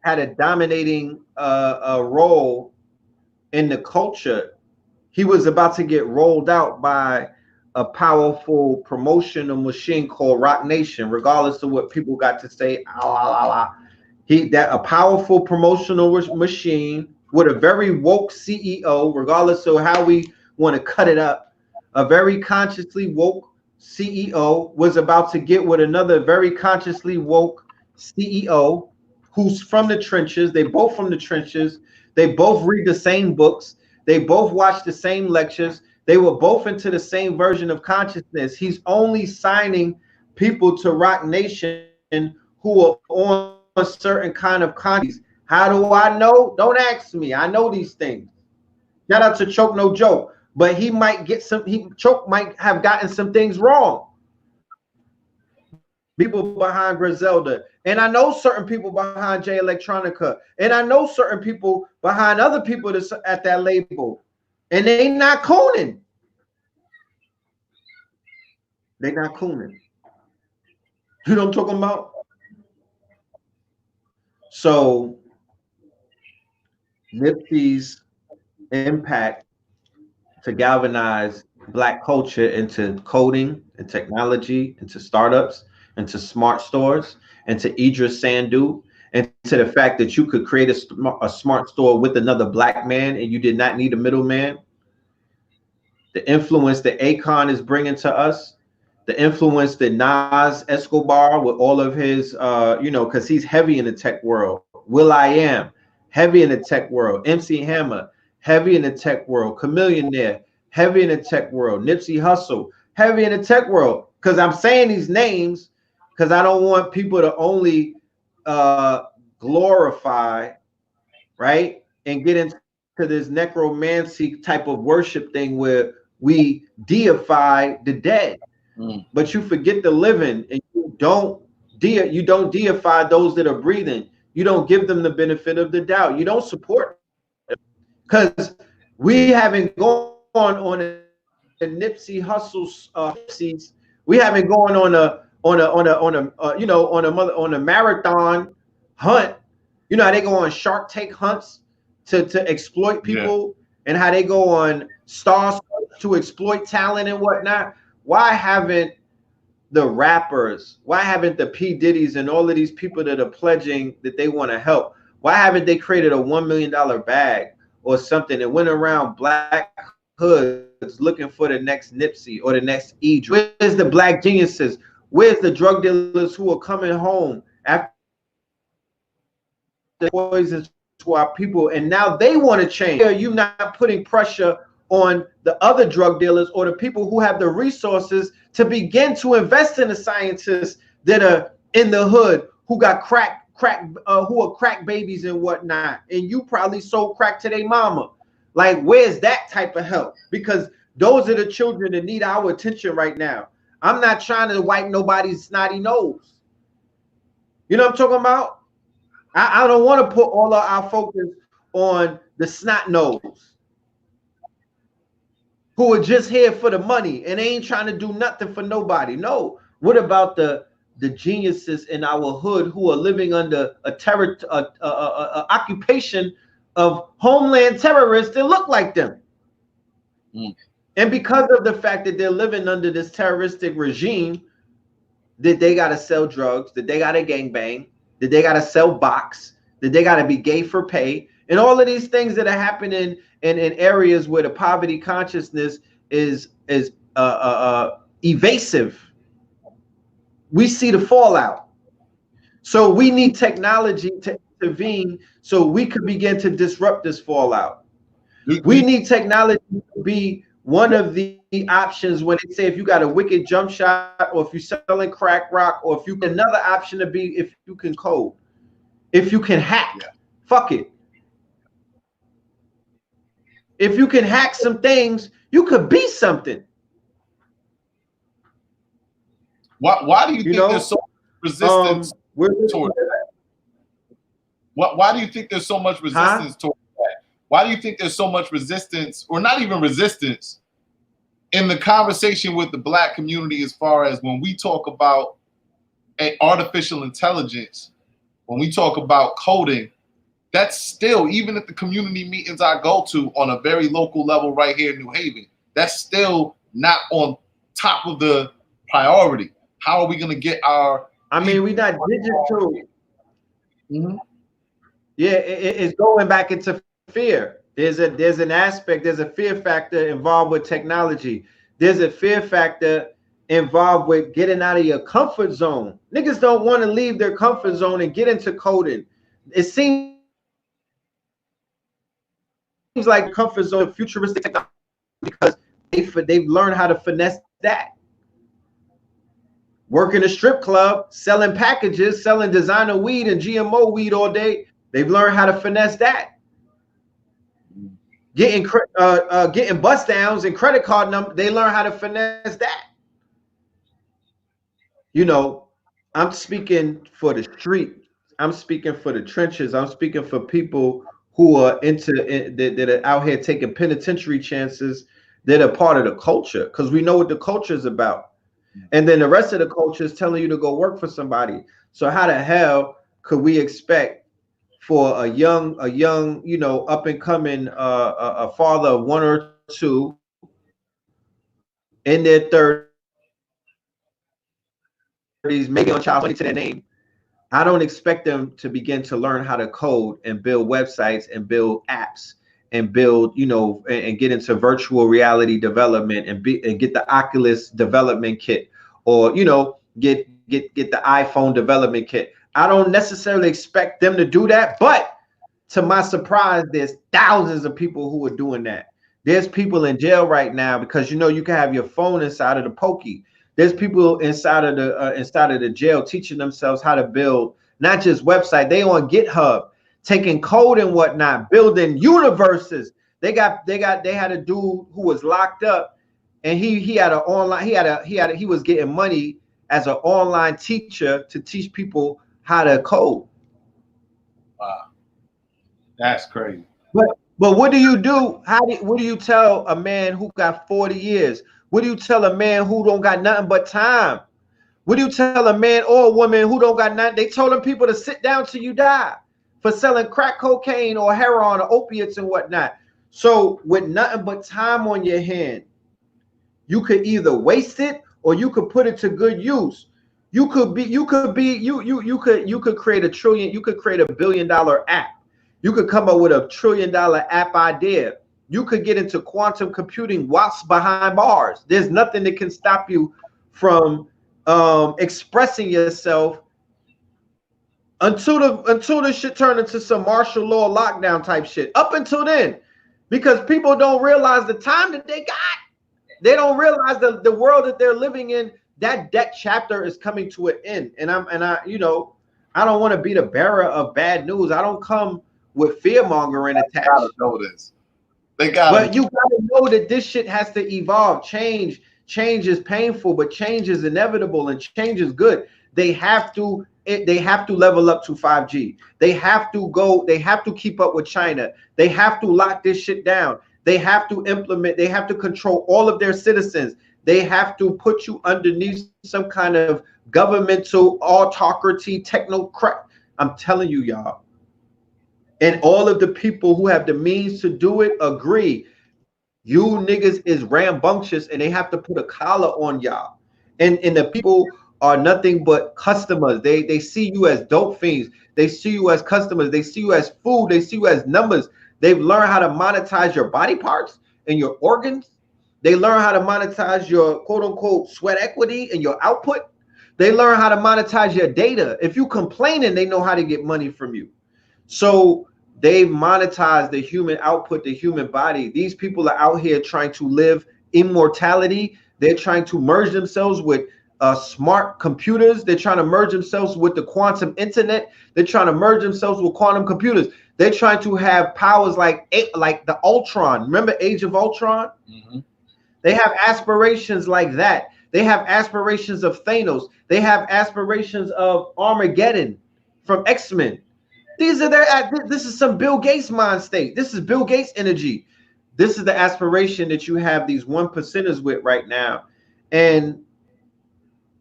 had a dominating role in the culture. He was about to get rolled out by a powerful promotional machine called Rock Nation, regardless of what people got to say. A powerful promotional machine with a very woke CEO, regardless of how we want to cut it up. A very consciously woke CEO was about to get with another very consciously woke CEO who's from the trenches. They both from the trenches. They both read the same books. They both watch the same lectures. They were both into the same version of consciousness. He's only signing people to Rock Nation who are on a certain kind of consciousness. How do I know? Don't ask me. I know these things. Shout out to Choke No Joke. But he might get Choke might have gotten some things wrong. People behind Griselda. And I know certain people behind J Electronica. And I know certain people behind other people that's at that label. And they not cooning. They not cooning. You know what I'm talking about? So Nipsey's impact to galvanize Black culture into coding and technology, into startups, into smart stores, into Idris Sandu, and to the fact that you could create a smart store with another Black man and you did not need a middleman. The influence that Akon is bringing to us, the influence that Nas Escobar with all of his, because he's heavy in the tech world. will.i.am, heavy in the tech world. MC Hammer, heavy in the tech world. Chameleonaire, heavy in the tech world. Nipsey Hussle, heavy in the tech world. Because I'm saying these names because I don't want people to only glorify, right, and get into this necromancy type of worship thing where we deify the dead, but you forget the living, and you don't deify those that are breathing. You don't give them the benefit of the doubt. You don't support them, because we haven't gone on a Nipsey Hussle's we haven't gone on a marathon hunt. You know how they go on Shark Tank hunts to exploit people, and how they go on Star to exploit talent and whatnot. Why haven't the rappers, why haven't the P. Diddy's and all of these people that are pledging that they want to help, why haven't they created a $1 million bag or something and went around black hoods looking for the next Nipsey or the next Idris? Where's the black geniuses? Where's the drug dealers who are coming home after the poisons to our people, and now they want to change? Are you not putting pressure on the other drug dealers or the people who have the resources to begin to invest in the scientists that are in the hood, who got who are crack babies and whatnot, and you probably sold crack to their mama? Like, where's that type of help? Because those are the children that need our attention right now. I'm not trying to wipe nobody's snotty nose. You know what I'm talking about? I don't want to put all of our focus on the snot nose who are just here for the money and they ain't trying to do nothing for nobody. No. What about the geniuses in our hood who are living under a occupation of homeland terrorists that look like them? And because of the fact that they're living under this terroristic regime, that they got to sell drugs, that they got to gangbang, that they got to sell box, that they got to be gay for pay, and all of these things that are happening in areas where the poverty consciousness is evasive. We see the fallout. So we need technology to intervene so we could begin to disrupt this fallout. We need technology to be one of the options when they say if you got a wicked jump shot, or if you're selling crack rock, or if you can, another option to be if you can code, if you can hack. Fuck it. If you can hack some things, you could be something. Why do you think there's so much resistance toward that? Why do you think there's so much resistance toward that? Why do you think there's so much resistance, or not even resistance, in the conversation with the black community, as far as when we talk about artificial intelligence, when we talk about coding? That's still, even at the community meetings I go to on a very local level right here in New Haven, that's still not on top of the priority. How are we going to get our... I mean, we're not digital. Yeah, it's going back into fear. There's an aspect, there's a fear factor involved with technology. There's a fear factor involved with getting out of your comfort zone. Niggas don't want to leave their comfort zone and get into coding. It seems like comfort zone, futuristic technology, because they've learned how to finesse that. Working a strip club, selling packages, selling designer weed and GMO weed all day. They've learned how to finesse that. Getting bust downs and credit card numbers, they learn how to finesse that. You know, I'm speaking for the street. I'm speaking for the trenches. I'm speaking for people who are that are out here taking penitentiary chances, that are part of the culture, because we know what the culture is about. And then the rest of the culture is telling you to go work for somebody. So how the hell could we expect for a young, you know, up and coming a father of one or two in their 30s, making on child money to their name? I don't expect them to begin to learn how to code and build websites and build apps and build, you know, and get into virtual reality development and get the Oculus development kit, or, you know, get the iPhone development kit. I don't necessarily expect them to do that, but to my surprise, there's thousands of people who are doing that. There's people in jail right now because, you know, you can have your phone inside of the pokey. There's people inside of the jail teaching themselves how to build not just website. They on GitHub, taking code and whatnot, building universes. They had a dude who was locked up, and he had an online, he was getting money as an online teacher to teach people how to code. Wow, that's crazy. But what do you do? What do you tell a man who got 40 years? What do you tell a man who don't got nothing but time? What do you tell a man or a woman who don't got nothing? They told them people to sit down till you die for selling crack cocaine or heroin or opiates and whatnot. So with nothing but time on your hand, you could either waste it or you could put it to good use. You could create a trillion, you could create $1 billion app. You could come up with a $1 trillion app idea. You could get into quantum computing whilst behind bars. There's nothing that can stop you from expressing yourself until the shit turn into some martial law lockdown type shit. Up until then, because people don't realize the time that they got. They don't realize the world that they're living in. That chapter is coming to an end. And I I don't want to be the bearer of bad news. I don't come with fear mongering attached. They gotta know this. But you gotta know that this shit has to evolve. Change is painful, but change is inevitable and change is good. They have to level up to 5G. They have to keep up with China. They have to lock this shit down. They have to implement, they have to control all of their citizens. They have to put you underneath some kind of governmental autocracy, technocrat. I'm telling you, y'all. And all of the people who have the means to do it agree. You niggas is rambunctious and they have to put a collar on y'all. And the people are nothing but customers. They see you as dope fiends. They see you as customers. They see you as food. They see you as numbers. They've learned how to monetize your body parts and your organs. They learn how to monetize your quote unquote sweat equity and your output. They learn how to monetize your data. If you complaining, they know how to get money from you. So they've monetized the human output, the human body. These people are out here trying to live immortality. They're trying to merge themselves with smart computers. They're trying to merge themselves with the quantum internet. They're trying to merge themselves with quantum computers. They're trying to have powers like the Ultron. Remember Age of Ultron? Mm-hmm. They have aspirations like that. They have aspirations of Thanos. They have aspirations of Armageddon from X-Men. These are this is some Bill Gates mind state. This is Bill Gates energy. This is the aspiration that you have these 1%ers with right now. And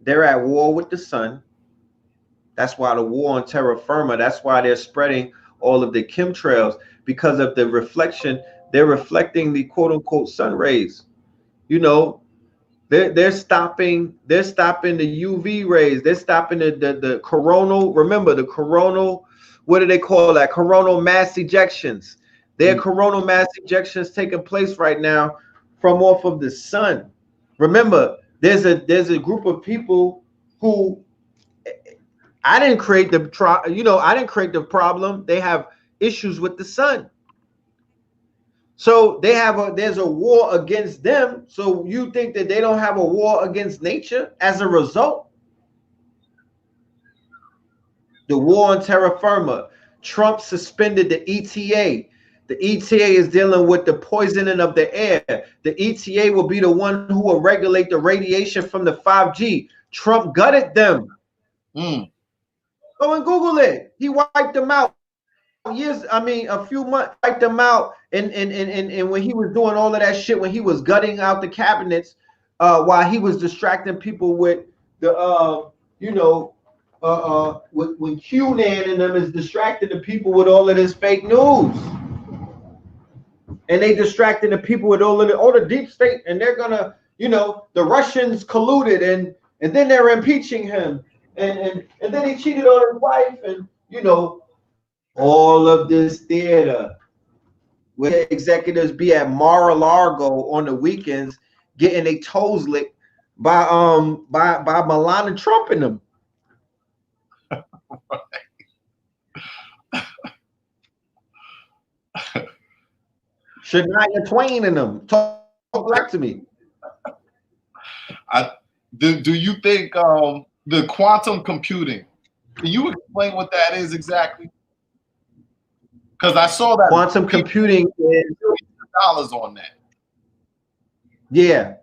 they're at war with the sun. That's why the war on terra firma, that's why they're spreading all of the chemtrails, because of the reflection. They're reflecting the quote unquote sun rays. You know, they're stopping the UV rays. They're stopping the coronal. Remember the coronal, what do they call that? Coronal mass ejections. There are coronal mass ejections taking place right now from off of the sun. Remember, there's a group of people who I didn't create I didn't create the problem. They have issues with the sun. So there's a war against them. So you think that they don't have a war against nature as a result? The war on terra firma. Trump suspended the ETA. The ETA is dealing with the poisoning of the air. The ETA will be the one who will regulate the radiation from the 5G. Trump gutted them. Go and Google it. He wiped them out. A few months, wiped them out. And when he was doing all of that shit, when he was gutting out the cabinets, while he was distracting people with the when QAnon and them is distracting the people with all of this fake news. And they distracting the people with all the deep state, and they're gonna, the Russians colluded and then they're impeaching him. And then he cheated on his wife, and all of this theater where executives be at Mar-a-Lago on the weekends getting their toes licked by Melania Trump and them. Shania Twain and them. Talk back to me. Do you think the quantum computing, can you explain what that is exactly? Because I saw that quantum computing is dollars on that. Yeah.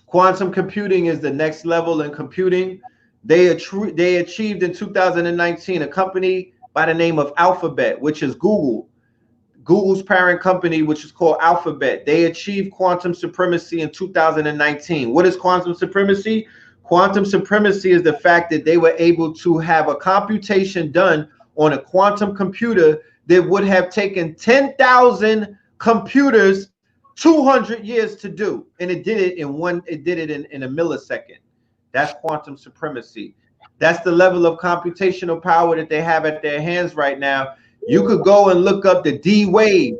Quantum computing is the next level in computing. They achieved in 2019 a company by the name of Alphabet, which is Google's parent company, which is called Alphabet. They achieved quantum supremacy in 2019. What is quantum supremacy? Quantum supremacy is the fact that they were able to have a computation done on a quantum computer that would have taken 10,000 computers 200 years to do, and it did it in a millisecond. That's quantum supremacy. That's the level of computational power that they have at their hands right now. You could go and look up the D wave,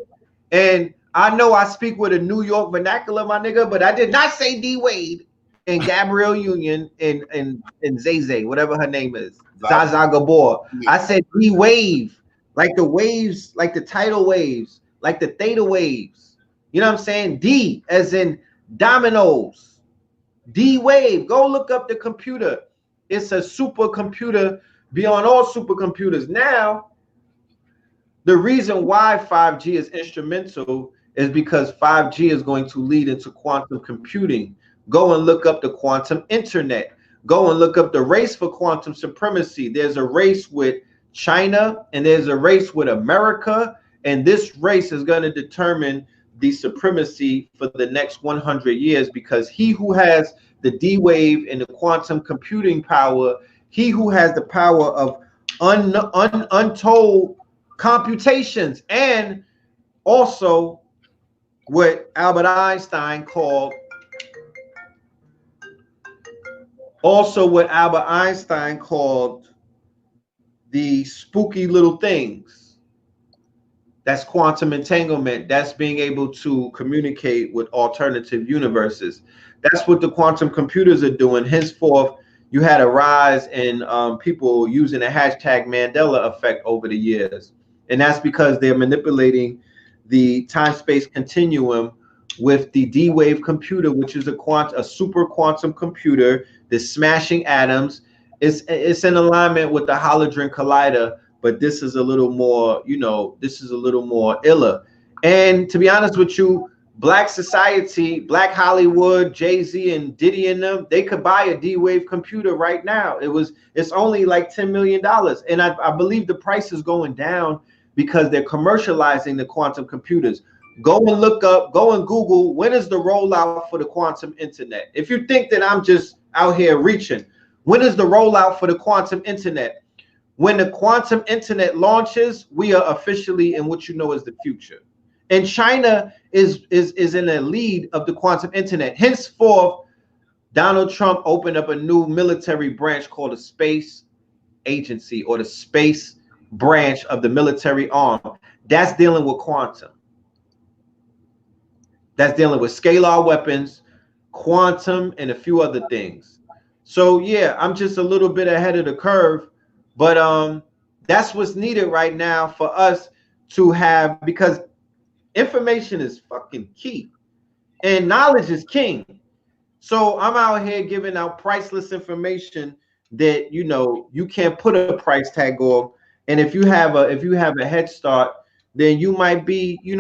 and I know I speak with a New York vernacular, my nigga, but I did not say D Wade and Gabrielle Union and Zay Zay, whatever her name is, Zaza Gabor. I said D wave, like the waves, like the tidal waves, like the theta waves. You know what I'm saying? D as in dominoes. D wave. Go look up the computer. It's a supercomputer beyond all supercomputers. Now, the reason why 5G is instrumental is because 5G is going to lead into quantum computing. Go and look up the quantum internet. Go and look up the race for quantum supremacy. There's a race with China and there's a race with America, and this race is going to determine the supremacy for the next 100 years, because he who has the D wave and the quantum computing power, he who has the power of untold computations, and also what Albert Einstein called the spooky little things. That's quantum entanglement. That's being able to communicate with alternative universes. That's what the quantum computers are doing. Henceforth, you had a rise in people using the hashtag Mandela effect over the years. And that's because they're manipulating the time-space continuum with the D-Wave computer, which is a super quantum computer that's smashing atoms. It's in alignment with the Holodron Collider, but this is a little more, this is a little more iller. And to be honest with you, Black society, Black Hollywood, Jay-Z and Diddy and them, they could buy a D-Wave computer right now. It's only like $10 million. And I believe the price is going down because they're commercializing the quantum computers. Go and look up, go and Google, when is the rollout for the quantum internet? If you think that I'm just out here reaching, when is the rollout for the quantum internet? When the quantum internet launches, we are officially in what you know as the future. And China is in the lead of the quantum internet. Henceforth, Donald Trump opened up a new military branch called a space agency, or the space branch of the military arm. That's dealing with quantum. That's dealing with scalar weapons, quantum, and a few other things. So yeah, I'm just a little bit ahead of the curve, but that's what's needed right now for us to have, because information is fucking key and knowledge is king. So I'm out here giving out priceless information that you can't put a price tag on. And if you have a head start, then you might be, you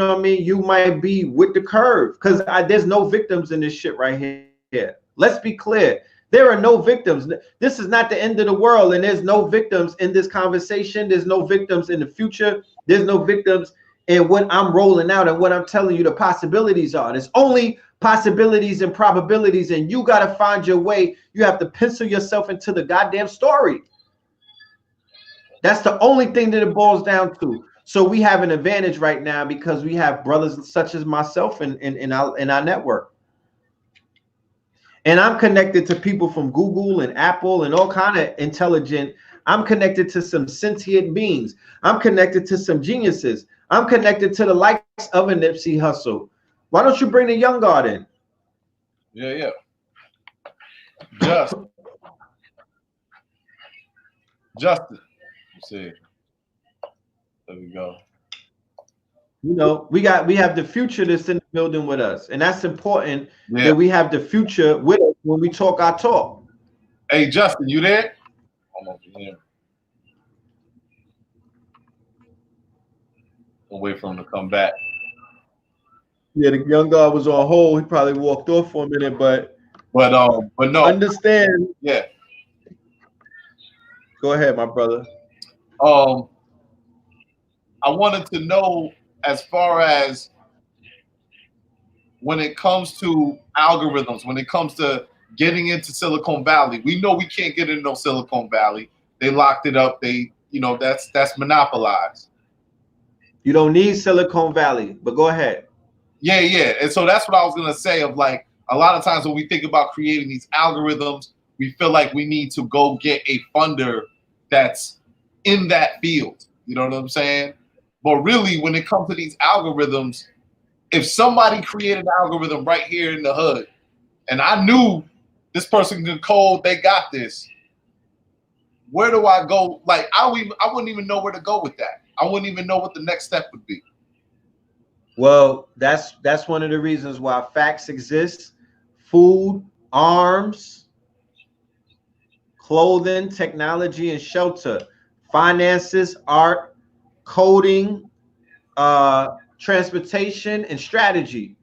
might be with the curve, because there's no victims in this shit right here. Let's be clear. There are no victims. This is not the end of the world, and there's no victims in this conversation. There's no victims in the future. There's no victims in what I'm rolling out and what I'm telling you the possibilities are. There's only possibilities and probabilities, and you got to find your way. You have to pencil yourself into the goddamn story. That's the only thing that it boils down to. So we have an advantage right now because we have brothers such as myself in our network. And I'm connected to people from Google and Apple and all kind of intelligent. I'm connected to some sentient beings. I'm connected to some geniuses. I'm connected to the likes of a Nipsey Hussle. Why don't you bring the young guard in? Yeah. Justin. Let's see. There we go. We have the future that's in the building with us, and that's important. Yeah. That we have the future with us when we talk our talk. Hey, Justin, you there? I'm over here. I'll wait for him to come back. Yeah, the young guy was on hold. He probably walked off for a minute, but but no, Understand. yeah. Go ahead, my brother. Um, I wanted to know, as far as when it comes to algorithms, when it comes to getting into Silicon Valley, we know we can't get into no Silicon Valley. They locked it up. They, that's monopolized. You don't need Silicon Valley, but go ahead. Yeah, yeah. And so that's what I was gonna say. Of like, a lot of times when we think about creating these algorithms, we feel like we need to go get a funder that's in that field. You know what I'm saying? But really, when it comes to these algorithms, if somebody created an algorithm right here in the hood, and I knew this person could code, they got this. Where do I go? Like, I wouldn't even know where to go with that. I wouldn't even know what the next step would be. Well, that's one of the reasons why facts exist. Food, arms, clothing, technology, and shelter, finances, art, coding, transportation, and strategy.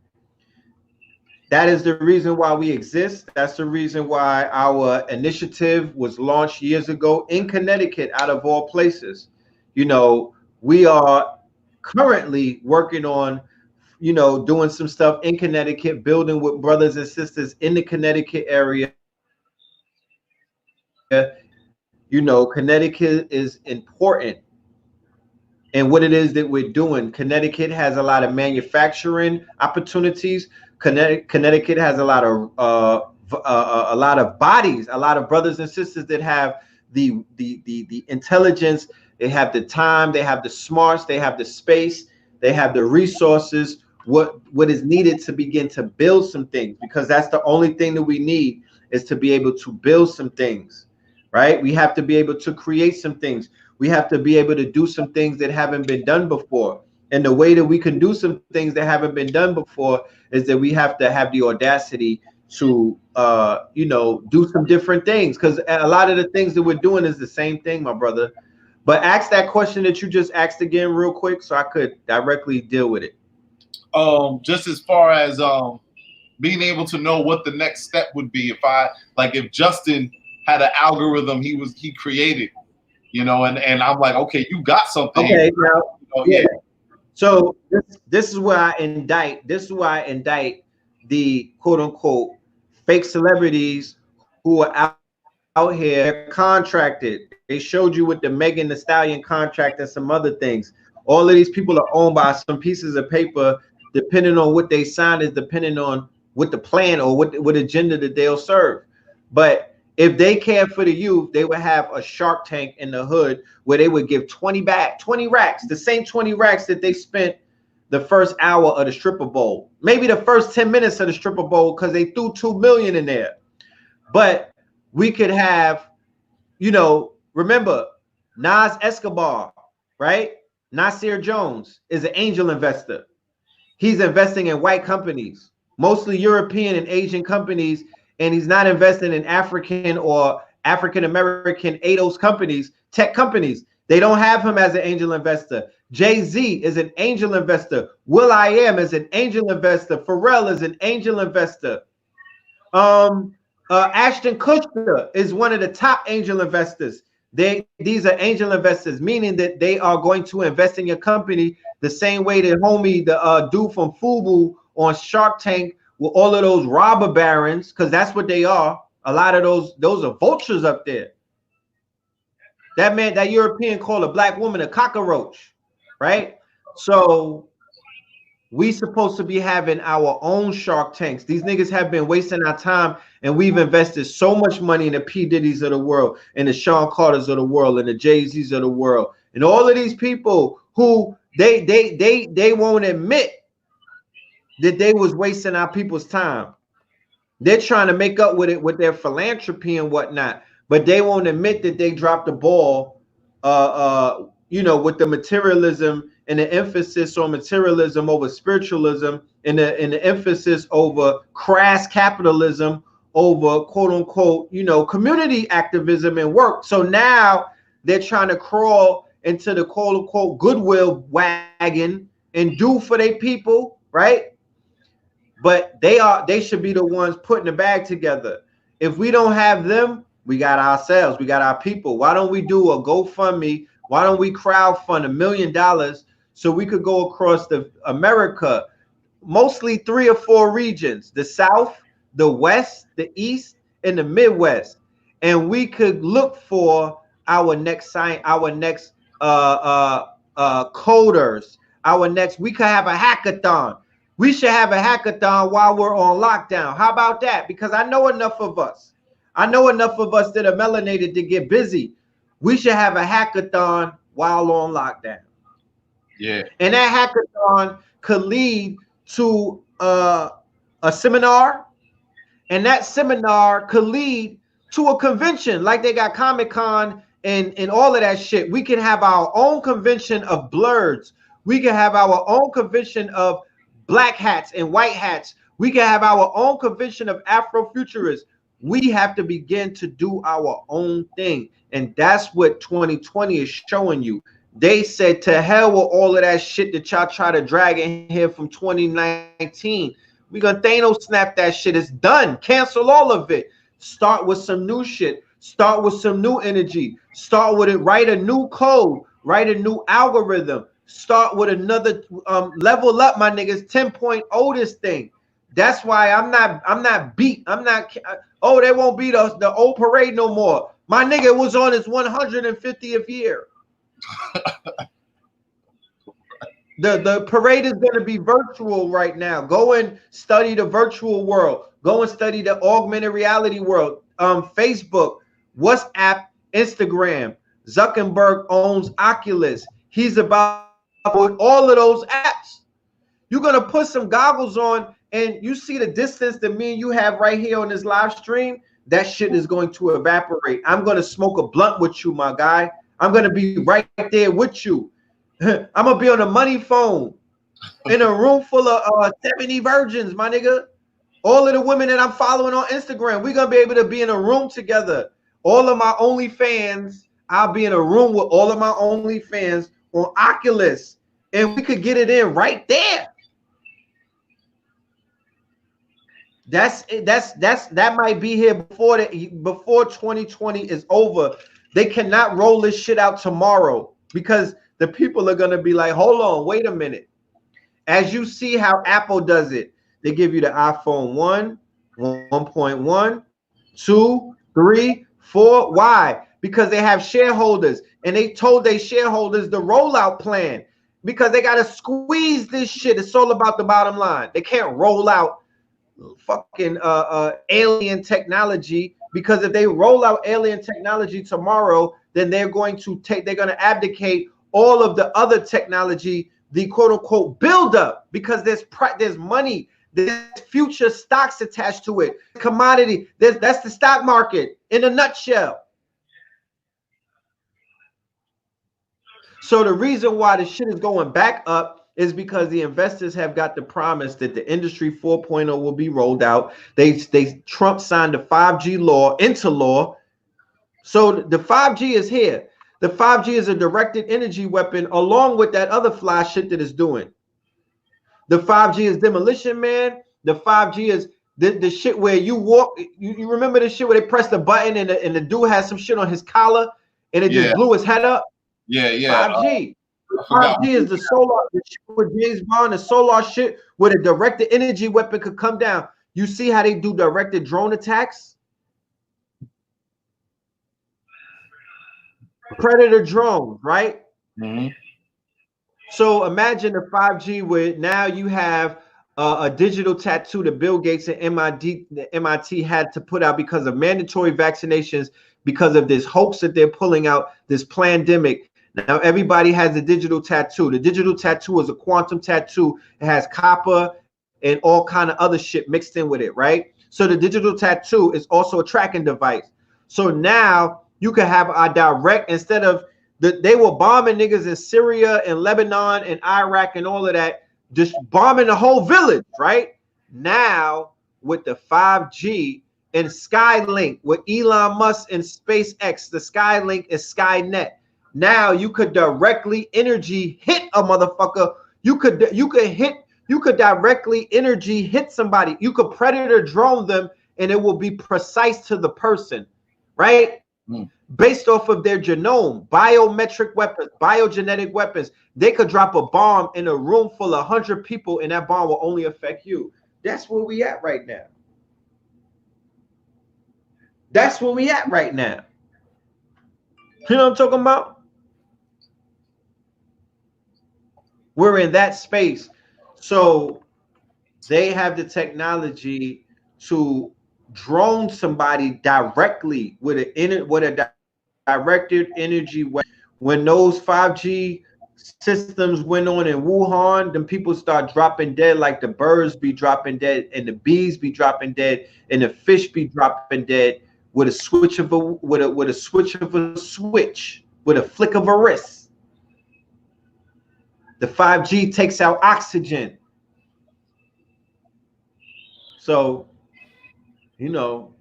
That is the reason why we exist. That's the reason why our initiative was launched years ago in Connecticut, out of all places. We are currently working on, doing some stuff in Connecticut, building with brothers and sisters in the Connecticut area. Connecticut is important in what it is that we're doing. Connecticut has a lot of manufacturing opportunities. Connecticut has a lot of bodies, a lot of brothers and sisters that have the intelligence, they have the time, they have the smarts, they have the space, they have the resources, what is needed to begin to build some things, because that's the only thing that we need, is to be able to build some things, right? We have to be able to create some things. We have to be able to do some things that haven't been done before. And the way that we can do some things that haven't been done before is that we have to have the audacity to, do some different things. Because a lot of the things that we're doing is the same thing, my brother. But ask that question that you just asked again real quick so I could directly deal with it. Just as far as being able to know what the next step would be, if Justin had an algorithm he created, and I'm like, okay, you got something. Okay, now, yeah. So this is where I indict. This is why I indict the quote unquote fake celebrities who are out here contracted. They showed you with the Megan Thee Stallion contract and some other things. All of these people are owned by some pieces of paper, depending on what they signed is depending on what the plan or what agenda that they'll serve. But if they cared for the youth, they would have a Shark Tank in the hood where they would give 20 racks, the same 20 racks that they spent the first hour of the stripper bowl, maybe the first 10 minutes of the stripper bowl, because they threw 2 million in there. But we could have, remember Nas Escobar, right? Nasir Jones is an angel investor. He's investing in white companies, mostly European and Asian companies, and he's not investing in African or African-American ADOS companies, tech companies. They don't have him as an angel investor. Jay-Z is an angel investor. will.i.am is an angel investor. Pharrell is an angel investor. Ashton Kutcher is one of the top angel investors. These are angel investors, meaning that they are going to invest in your company the same way that homie, the dude from Fubu on Shark Tank, with all of those robber barons, because that's what they are. A lot of those are vultures up there. That European called a black woman a cockroach, right? So we supposed to be having our own Shark Tanks. These niggas have been wasting our time, and we've invested so much money in the P. Diddy's of the world, and the Sean Carters of the world, and the Jay-Z's of the world, and all of these people who they won't admit that they was wasting our people's time. They're trying to make up with it with their philanthropy and whatnot, but they won't admit that they dropped the ball, with the materialism and the emphasis on materialism over spiritualism, and the emphasis over crass capitalism over quote unquote, community activism and work. So now they're trying to crawl into the quote unquote goodwill wagon and do for their people, right? but they should be the ones putting the bag together. If we don't have them, we got ourselves, we got our people. Why don't we do a GoFundMe? Why don't we crowdfund $1 million so we could go across the America, mostly 3 or 4 regions, the South, the West, the East, and the Midwest, and we could look for our next coders, our next. We could have a hackathon. We should have a hackathon while we're on lockdown. How about that? Because I know enough of us. I know enough of us that are melanated to get busy. We should have a hackathon while on lockdown. Yeah. And that hackathon could lead to a seminar, and that seminar could lead to a convention, like they got Comic-Con and all of that shit. We can have our own convention of blurs. We can have our own convention of black hats and white hats. We can have our own convention of Afrofuturists. We have to begin to do our own thing. And that's what 2020 is showing you. They said to hell with all of that shit that y'all try to drag in here from 2019. We gonna Thanos snap that shit. It's done. Cancel all of it. Start with some new shit. Start with some new energy. Start with it. Write a new code. Write a new algorithm. Start with another level up, my niggas. 10.0 this thing. That's why I'm not beat. I'm not. Oh, they won't be the old parade no more. My nigga was on his 150th year. The parade is going to be virtual right now. Go and study the virtual world. Go and study the augmented reality world. Facebook, WhatsApp, Instagram. Zuckerberg owns Oculus. He's about with all of those apps. You're going to put some goggles on and you see the distance that me and you have right here on this live stream. That shit is going to evaporate. I'm going to smoke a blunt with you, my guy. I'm going to be right there with you. I'm going to be on a money phone in a room full of 70 virgins, my nigga. All of the women that I'm following on Instagram, we're going to be able to be in a room together. All of my OnlyFans, I'll be in a room with all of my OnlyFans on Oculus. And we could get it in right there. That might be here before 2020 is over. They cannot roll this shit out tomorrow because the people are going to be like, hold on, wait a minute. As you see how Apple does it, they give you the iPhone 1, 1.1, 2, 3, 4. Why? Because they have shareholders and they told their shareholders the rollout plan because they got to squeeze this shit. It's all about the bottom line. They can't roll out fucking alien technology because if they roll out alien technology tomorrow, then they're going to abdicate all of the other technology, the quote unquote build up, because there's money, there's future stocks attached to it, commodity. That's the stock market in a nutshell. So the reason why the shit is going back up is because the investors have got the promise that the industry 4.0 will be rolled out. Trump signed the 5G law into law. So the 5G is here. The 5G is a directed energy weapon along with that other fly shit that it's doing. The 5G is Demolition Man. The 5G is the shit where you walk. You remember the shit where they press the button and the dude has some shit on his collar and it just blew his head up? Yeah. 5G. 5G is the solar shit with James Bond, the solar shit where the directed energy weapon could come down. You see how they do directed drone attacks? Predator drones, right? Mm-hmm. So imagine the 5G where now you have a digital tattoo that Bill Gates and MIT had to put out because of mandatory vaccinations, because of this hoax that they're pulling out, this pandemic. Now everybody has a digital tattoo. The digital tattoo is a quantum tattoo. It has copper and all kind of other shit mixed in with it, right? So the digital tattoo is also a tracking device. So now you can have a direct, instead of they were bombing niggas in Syria and Lebanon and Iraq and all of that, just bombing the whole village, right? Now with the 5G and Skylink, with Elon Musk and SpaceX, the Skylink is Skynet. Now you could directly energy hit a motherfucker. You could You could directly energy hit somebody. You could predator drone them and it will be precise to the person, right? Based off of their genome, biometric weapons, biogenetic weapons. They could drop a bomb in a room full of 100 people and that bomb will only affect you. That's where we at right now. That's where we at right now. You know what I'm talking about? We're in that space. So they have the technology to drone somebody directly with a directed energy weapon. When those 5G systems went on in Wuhan, then people start dropping dead, like the birds be dropping dead, and the bees be dropping dead, and the fish be dropping dead with a switch of a switch, with a flick of a wrist. The 5G takes out oxygen. So, you know,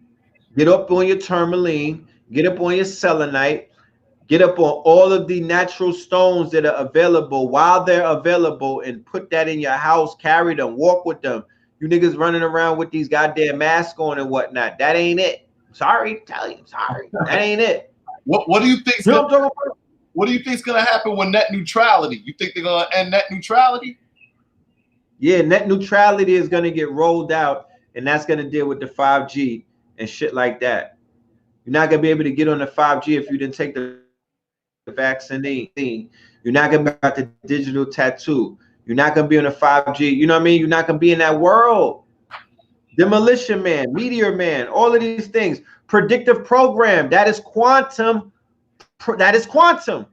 get up on your tourmaline, get up on your selenite, get up on all of the natural stones that are available while they're available and put that in your house, carry them, walk with them. You niggas running around with these goddamn masks on and whatnot. That ain't it. Sorry, tell you, sorry. That ain't it. What do you think? What do you think's gonna happen with net neutrality? You think they're gonna end net neutrality? Yeah, net neutrality is gonna get rolled out, and that's gonna deal with the 5G and shit like that. You're not gonna be able to get on the 5G if you didn't take the vaccine. You're not gonna got the digital tattoo. You're not gonna be on the 5G. You know what I mean? You're not gonna be in that world. Demolition Man, Meteor Man, all of these things. Predictive program, that is quantum. That is quantum.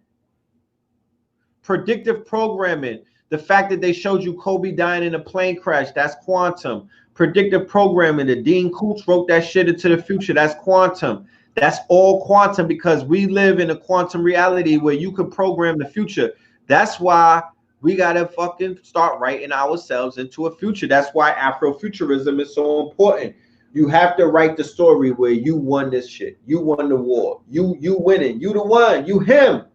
Predictive programming. The fact that they showed you Kobe dying in a plane crash, that's quantum. Predictive programming, the Dean Koontz wrote that shit into the future, that's quantum. That's all quantum because we live in a quantum reality where you can program the future. That's why we gotta fucking start writing ourselves into a future. That's why Afro-Futurism is so important. You have to write the story where you won this shit. You won the war. You winning. You the one. You him.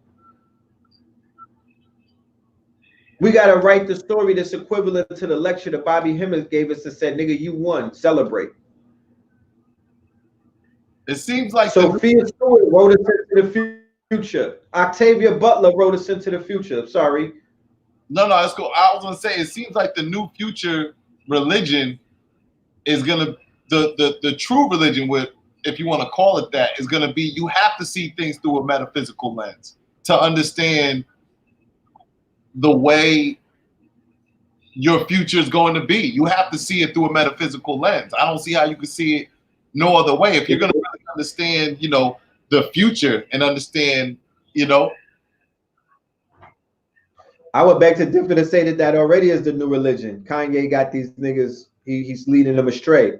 We got to write the story that's equivalent to the lecture that Bobby Hemmings gave us and said, nigga, you won. Celebrate. It seems like Sophia Stewart wrote us into the future. Octavia Butler wrote us into the future. Sorry. No, that's cool. I was going to say, it seems like the new future religion is going to, the true religion, with, if you want to call it that, is going to be, you have to see things through a metaphysical lens to understand the way your future is going to be. You have to see it through a metaphysical lens. I don't see how you can see it no other way. If you're going to really understand, you know, the future and understand, you know. I would beg to differ to say that already is the new religion. Kanye got these niggas, he's leading them astray.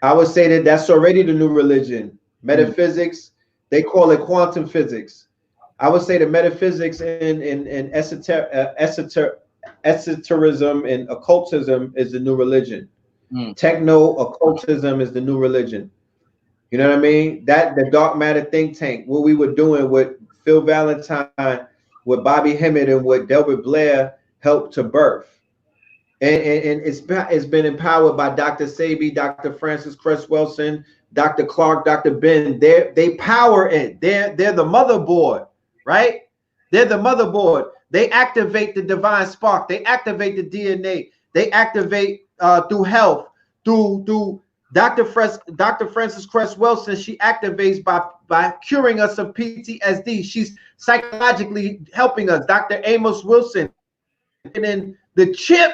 I would say that that's already the new religion. Metaphysics, they call it quantum physics. I would say the metaphysics and esotericism and occultism is the new religion. Techno occultism is the new religion. You know what I mean? That the dark matter think tank, what we were doing with Phil Valentine, with Bobby Hemmett, and what Delbert Blair helped to birth. And it's been empowered by Dr. Sabi, Dr. Francis Cress Wilson, Dr. Clark, Dr. Ben. They power it. They're the motherboard, right? They're the motherboard. They activate the divine spark. They activate the DNA. They activate through health, through Dr. Francis Cress Wilson. She activates by curing us of PTSD. She's psychologically helping us. Dr. Amos Wilson, and then the chip.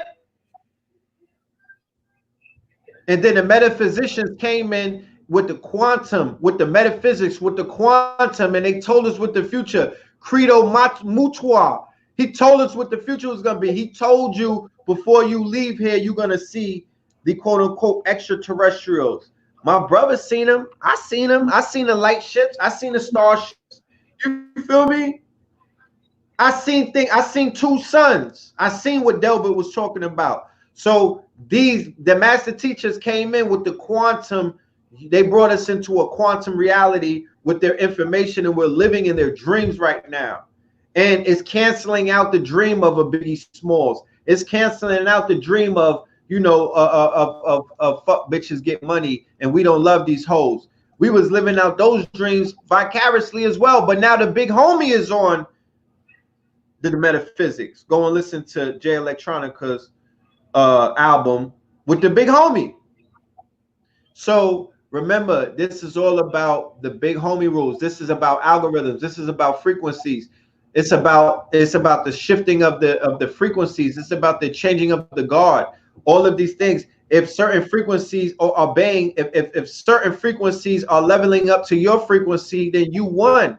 And then the metaphysicians came in with the quantum, with the metaphysics, with the quantum, and they told us what the future, credo mutua. He told us what the future was going to be. He told you before you leave here, you're going to see the quote unquote extraterrestrials. My brother seen them. I seen them. I seen the light ships. I seen the starships. You feel me? I seen two suns. I seen what Delbert was talking about. So the master teachers came in with the quantum. They brought us into a quantum reality with their information, and we're living in their dreams right now. And it's canceling out the dream of a Biggie Smalls. It's canceling out the dream of, of fuck bitches get money and we don't love these hoes. We was living out those dreams vicariously as well. But now the big homie is on the metaphysics. Go and listen to Jay Electronica's album with the big homie. So remember, this is all about the big homie rules. This is about algorithms. This is about frequencies. It's about the shifting of the frequencies. It's about the changing of the guard. All of these things. If certain frequencies are obeying, if certain frequencies are leveling up to your frequency, then you won.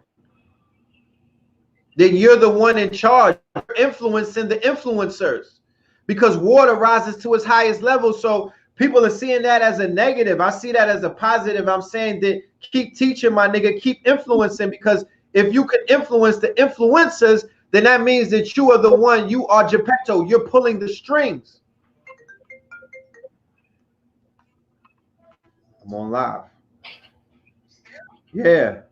Then you're the one in charge. You're influencing the influencers, because water rises to its highest level. So people are seeing that as a negative. I see that as a positive. I'm saying that keep teaching, my nigga, keep influencing, because if you can influence the influencers, then that means that you are the one, you are Geppetto, you're pulling the strings. I'm on live. Yeah.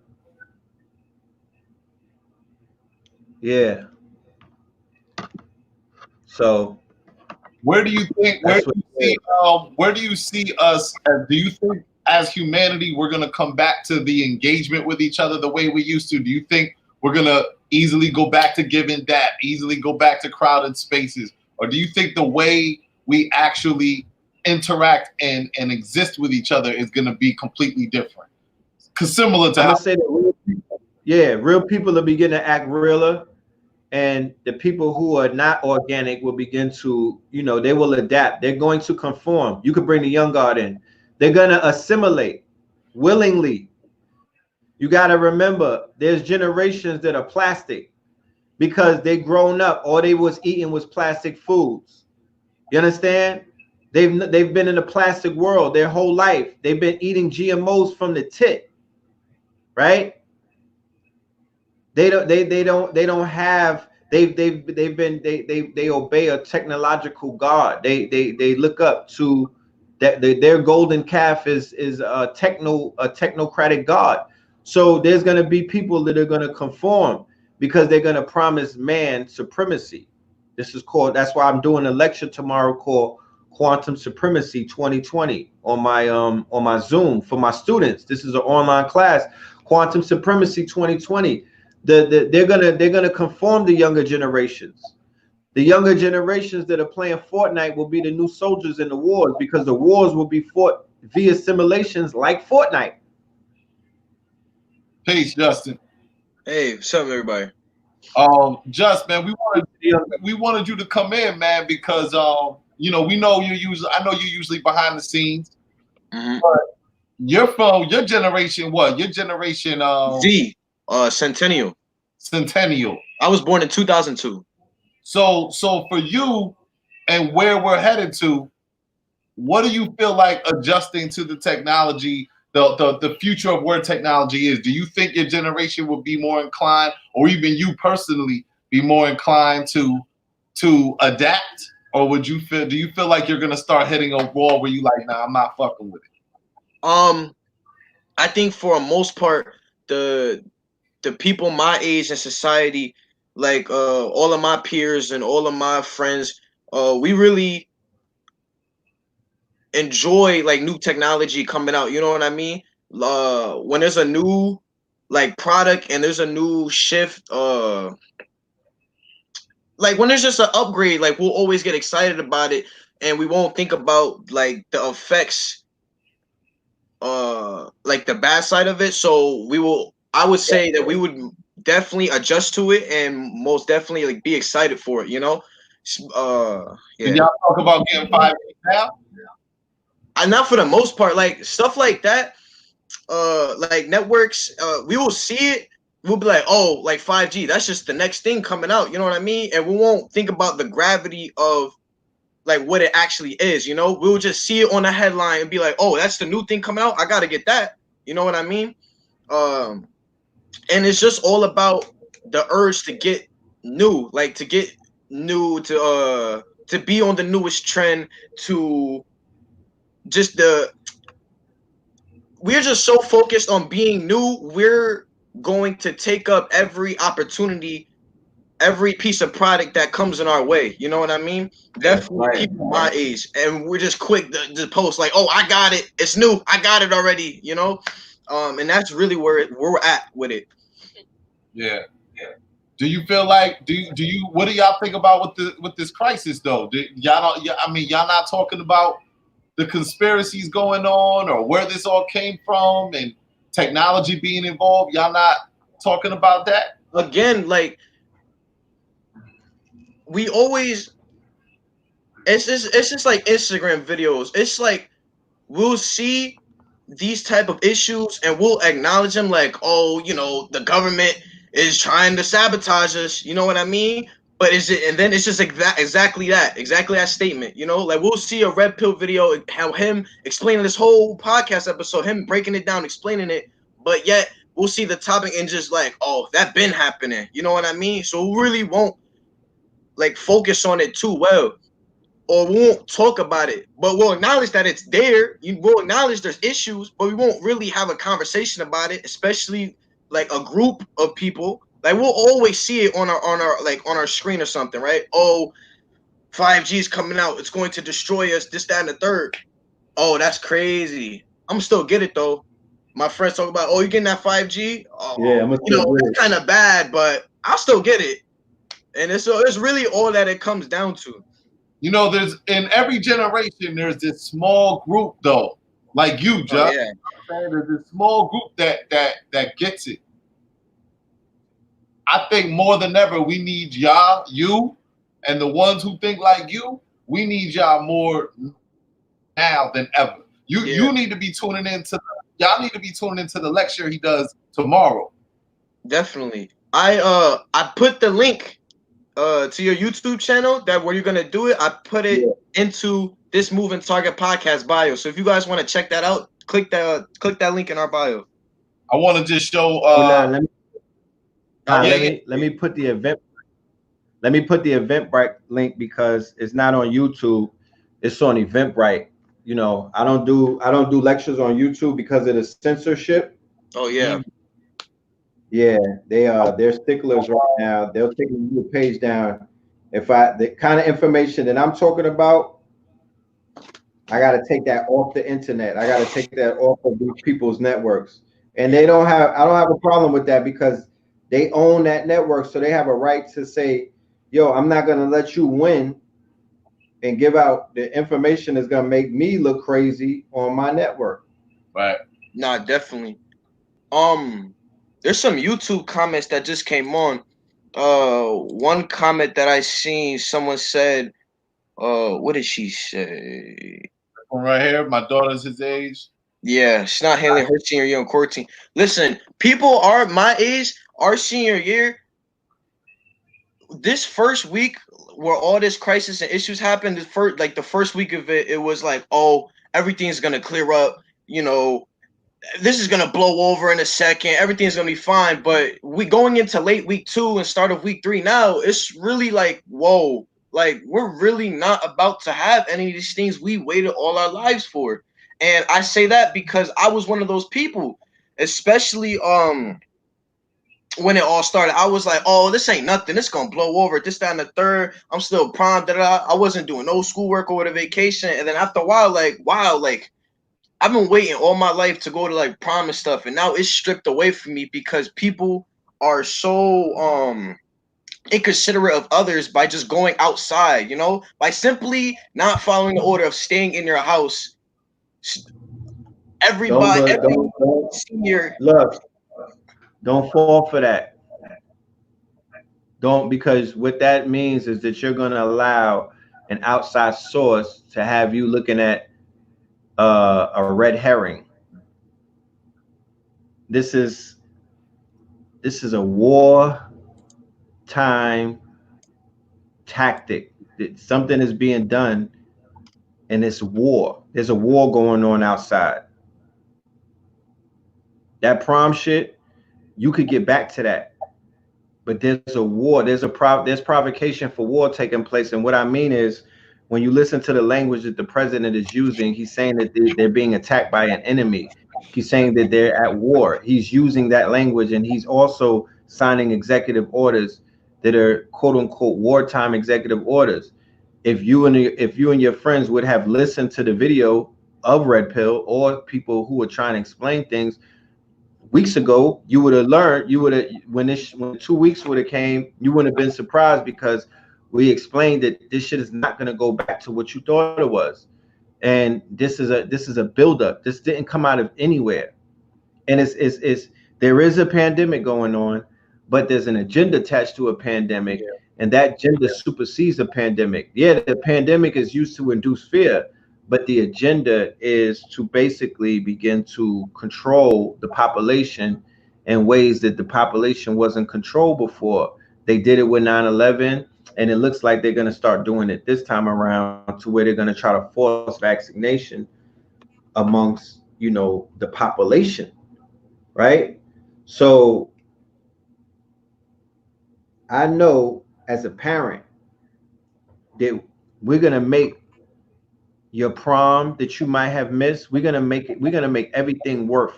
Yeah. So where do you think, where do you see us, do you think as humanity we're going to come back to the engagement with each other the way we used to? Do you think we're going to easily go back to giving that, easily go back to crowded spaces? Or do you think the way we actually interact and exist with each other is going to be completely different? Because similar to I'm gonna say that real people will begin to act realer, and the people who are not organic will begin to, they will adapt. They're going to conform. You could bring the young guard in. They're gonna assimilate willingly. You got to remember, there's generations that are plastic because they grown up. All they was eating was plastic foods. You understand? They've been in the plastic world their whole life. They've been eating GMOs from the tit, right? They obey a technological god. They look up to that. Their golden calf is a technocratic god. So there's going to be people that are going to conform because they're going to promise man supremacy. That's why I'm doing a lecture tomorrow called Quantum Supremacy 2020 on my Zoom for my students. This is an online class, Quantum Supremacy 2020. They're gonna conform the younger generations. The younger generations that are playing Fortnite will be the new soldiers in the wars, because the wars will be fought via simulations like Fortnite. Peace, Justin. Hey, what's up, everybody? Just, man, we wanted you to come in, man, because we know I know you're usually behind the scenes. Mm-hmm. But you're from your generation, what? Your generation Z, Centennial. Centennial. I was born in 2002. So for you and where we're headed to, what do you feel like adjusting to the technology, the future of where technology is? Do you think your generation will be more inclined, or even you personally be more inclined to adapt? Or do you feel like you're gonna start hitting a wall where you like, nah, I'm not fucking with it? I think for a most part, the people my age in society, like all of my peers and all of my friends, we really enjoy like new technology coming out. You know what I mean? When there's a new like product and there's a new shift, like when there's just an upgrade, like we'll always get excited about it, and we won't think about like the effects, like the bad side of it. So I would say that we would definitely adjust to it and most definitely like be excited for it, Yeah. Did y'all talk about getting 5G now? Not for the most part, like stuff like that, like networks, we will see it, we'll be like, oh, like 5G, that's just the next thing coming out, you know what I mean? And we won't think about the gravity of like what it actually is, we'll just see it on the headline and be like, oh, that's the new thing coming out, I gotta get that, you know what I mean? And it's just all about the urge to get new, like to get new, to be on the newest trend, to just we're just so focused on being new, we're going to take up every opportunity every piece of product that comes in our way. You know what I mean? Definitely right. people my age, and we're just quick to post like, "Oh, I got it. It's new. I got it already." You know, and that's really where we're at with it. Yeah. Do you feel like what do y'all think about with this crisis though? Y'all don't, I mean, y'all not talking about the conspiracies going on or where this all came from and technology being involved? Y'all not talking about that? Again, like we always, it's just like Instagram videos. It's like we'll see these type of issues and we'll acknowledge them like, oh, you know, the government is trying to sabotage us. You know what I mean? But is it? And then it's just exactly that statement. You know, like we'll see a Red Pill video, how him explaining this whole podcast episode, him breaking it down, explaining it, but yet we'll see the topic and just like, oh, that been happening. You know what I mean? So we really won't like focus on it too well, or we won't talk about it, but we'll acknowledge that it's there. We'll acknowledge there's issues, but we won't really have a conversation about it, especially like a group of people. Like we'll always see it on our screen or something, right? Oh, 5G is coming out. It's going to destroy us. This, that, and the third. Oh, that's crazy. I'm still get it though. My friends talk about, oh, you getting that 5G? Oh, Yeah, I'm you know, it's kind of bad, but I'll still get it. And it's really all that it comes down to. You know, there's in every generation there's this small group though, like you, Jeff. Oh, yeah. There's this small group that gets it. I think more than ever we need y'all, you, and the ones who think like you. We need y'all more now than ever. You need to be tuning into. Y'all need to be tuning into the lecture he does tomorrow. Definitely. I put the link to your YouTube channel that where you're gonna do it. I put it into this Moving Target podcast bio. So if you guys want to check that out, click that link in our bio. I want to just show. Let me put the event. Let me put the Eventbrite link because it's not on YouTube. It's on Eventbrite. You know, I don't do lectures on YouTube because of the censorship. Oh yeah. Yeah, they're sticklers right now. They'll take the page down. If the kind of information that I'm talking about, I got to take that off the internet. I got to take that off of these people's networks. And I don't have a problem with that because they own that network. So they have a right to say, yo, I'm not going to let you win and give out the information that's going to make me look crazy on my network. Right. Nah, definitely. There's some YouTube comments that just came on. One comment that I seen, someone said, what did she say? Right here, my daughter's his age. Yeah, she's not handling her senior year in quarantine. Listen, people are my age, our senior year. This first week where all this crisis and issues happened, the first week of it, it was like, oh, everything's gonna clear up. You know, this is gonna blow over in a second. Everything's gonna be fine. But we going into late week 2 and start of week 3 now. It's really like, whoa, like we're really not about to have any of these things we waited all our lives for. And I say that because I was one of those people, especially when it all started. I was like, oh, this ain't nothing. It's gonna blow over. This, that, and the third. I'm still prime. I wasn't doing no schoolwork or with a vacation. And then after a while, like, wow, like I've been waiting all my life to go to like prom and stuff, and now it's stripped away from me because people are so inconsiderate of others by just going outside, you know, by simply not following the order of staying in your house. Everybody, senior. Look, don't fall for that. Don't, because what that means is that you're going to allow an outside source to have you looking at a red herring. This is a war time tactic. Something is being done, and it's war. There's a war going on outside. That prom shit, you could get back to that, but there's a war. There's provocation for war taking place. And what I mean is, when you listen to the language that the president is using, he's saying that they're being attacked by an enemy. He's saying that they're at war. He's using that language, and he's also signing executive orders that are quote unquote wartime executive orders. If you and your friends would have listened to the video of Red Pill or people who were trying to explain things weeks ago, you would have learned. You would have when 2 weeks would have came, you wouldn't have been surprised because we explained that this shit is not going to go back to what you thought it was, and this is a buildup. This didn't come out of anywhere, and it's there is a pandemic going on, but there's an agenda attached to a pandemic, and that agenda supersedes a pandemic. Yeah, the pandemic is used to induce fear, but the agenda is to basically begin to control the population in ways that the population wasn't controlled before. They did it with 9/11, and it looks like they're going to start doing it this time around, to where they're going to try to force vaccination amongst, the population, right? So I know as a parent that we're going to make your prom that you might have missed, we're going to make everything worth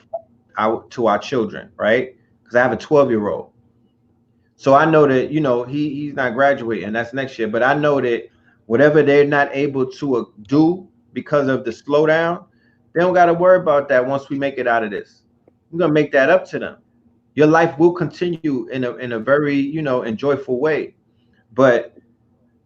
out to our children, right? Because I have a 12-year-old. So I know that, he's not graduating, that's next year, but I know that whatever they're not able to do because of the slowdown, they don't got to worry about that. Once we make it out of this, we're going to make that up to them. Your life will continue in a very, enjoyable way. But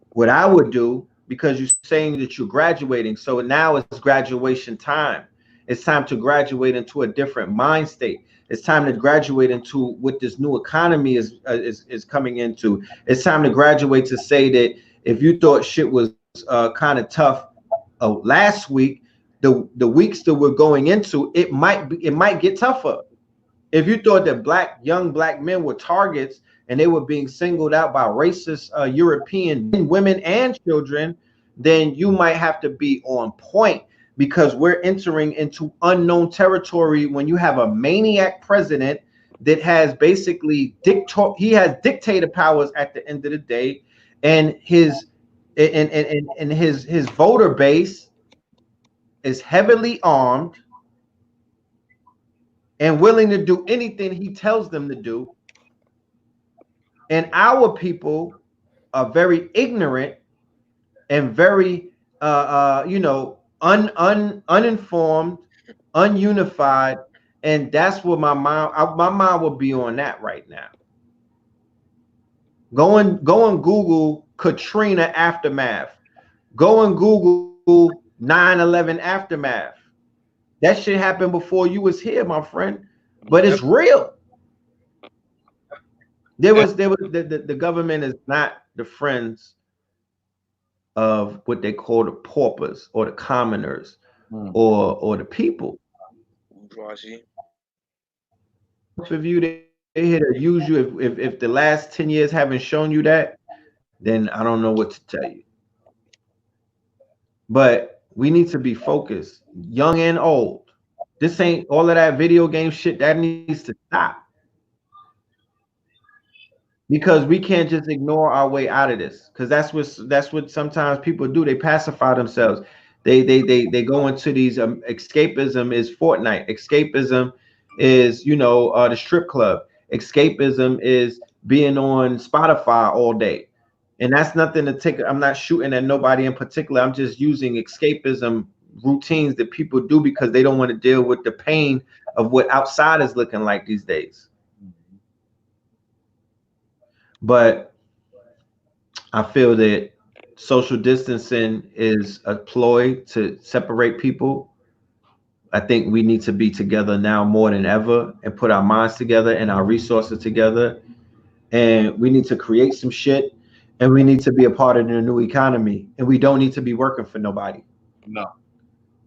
what I would do, because you're saying that you're graduating, so now it's graduation time. It's time to graduate into a different mind state. It's time to graduate into what this new economy is coming into. It's time to graduate to say that if you thought shit was kind of tough last week, the weeks that we're going into, it might get tougher. If you thought that young black men were targets and they were being singled out by racist European women and children, then you might have to be on point, because we're entering into unknown territory when you have a maniac president that has basically dictator powers at the end of the day, and his voter base is heavily armed and willing to do anything he tells them to do. And our people are very ignorant and very, uninformed, ununified. And that's what my mind will be on that right now. Go and Google Katrina aftermath. Go and Google 9/11 aftermath. That shit happened before you was here, my friend. But it's real. The government is not the friends of what they call the paupers or the commoners or the people. If you they here to use you, if the last 10 years haven't shown you that, then I don't know what to tell you. But we need to be focused, young and old. This ain't all of that video game shit. That needs to stop. Because we can't just ignore our way out of this. Because that's what sometimes people do. They pacify themselves. They go into these escapism is Fortnite. Escapism is the strip club. Escapism is being on Spotify all day. And that's nothing to take. I'm not shooting at nobody in particular. I'm just using escapism routines that people do because they don't want to deal with the pain of what outside is looking like these days. But I feel that social distancing is a ploy to separate people. I think we need to be together now more than ever and put our minds together and our resources together. And we need to create some shit, and we need to be a part of the new economy. And we don't need to be working for nobody. No.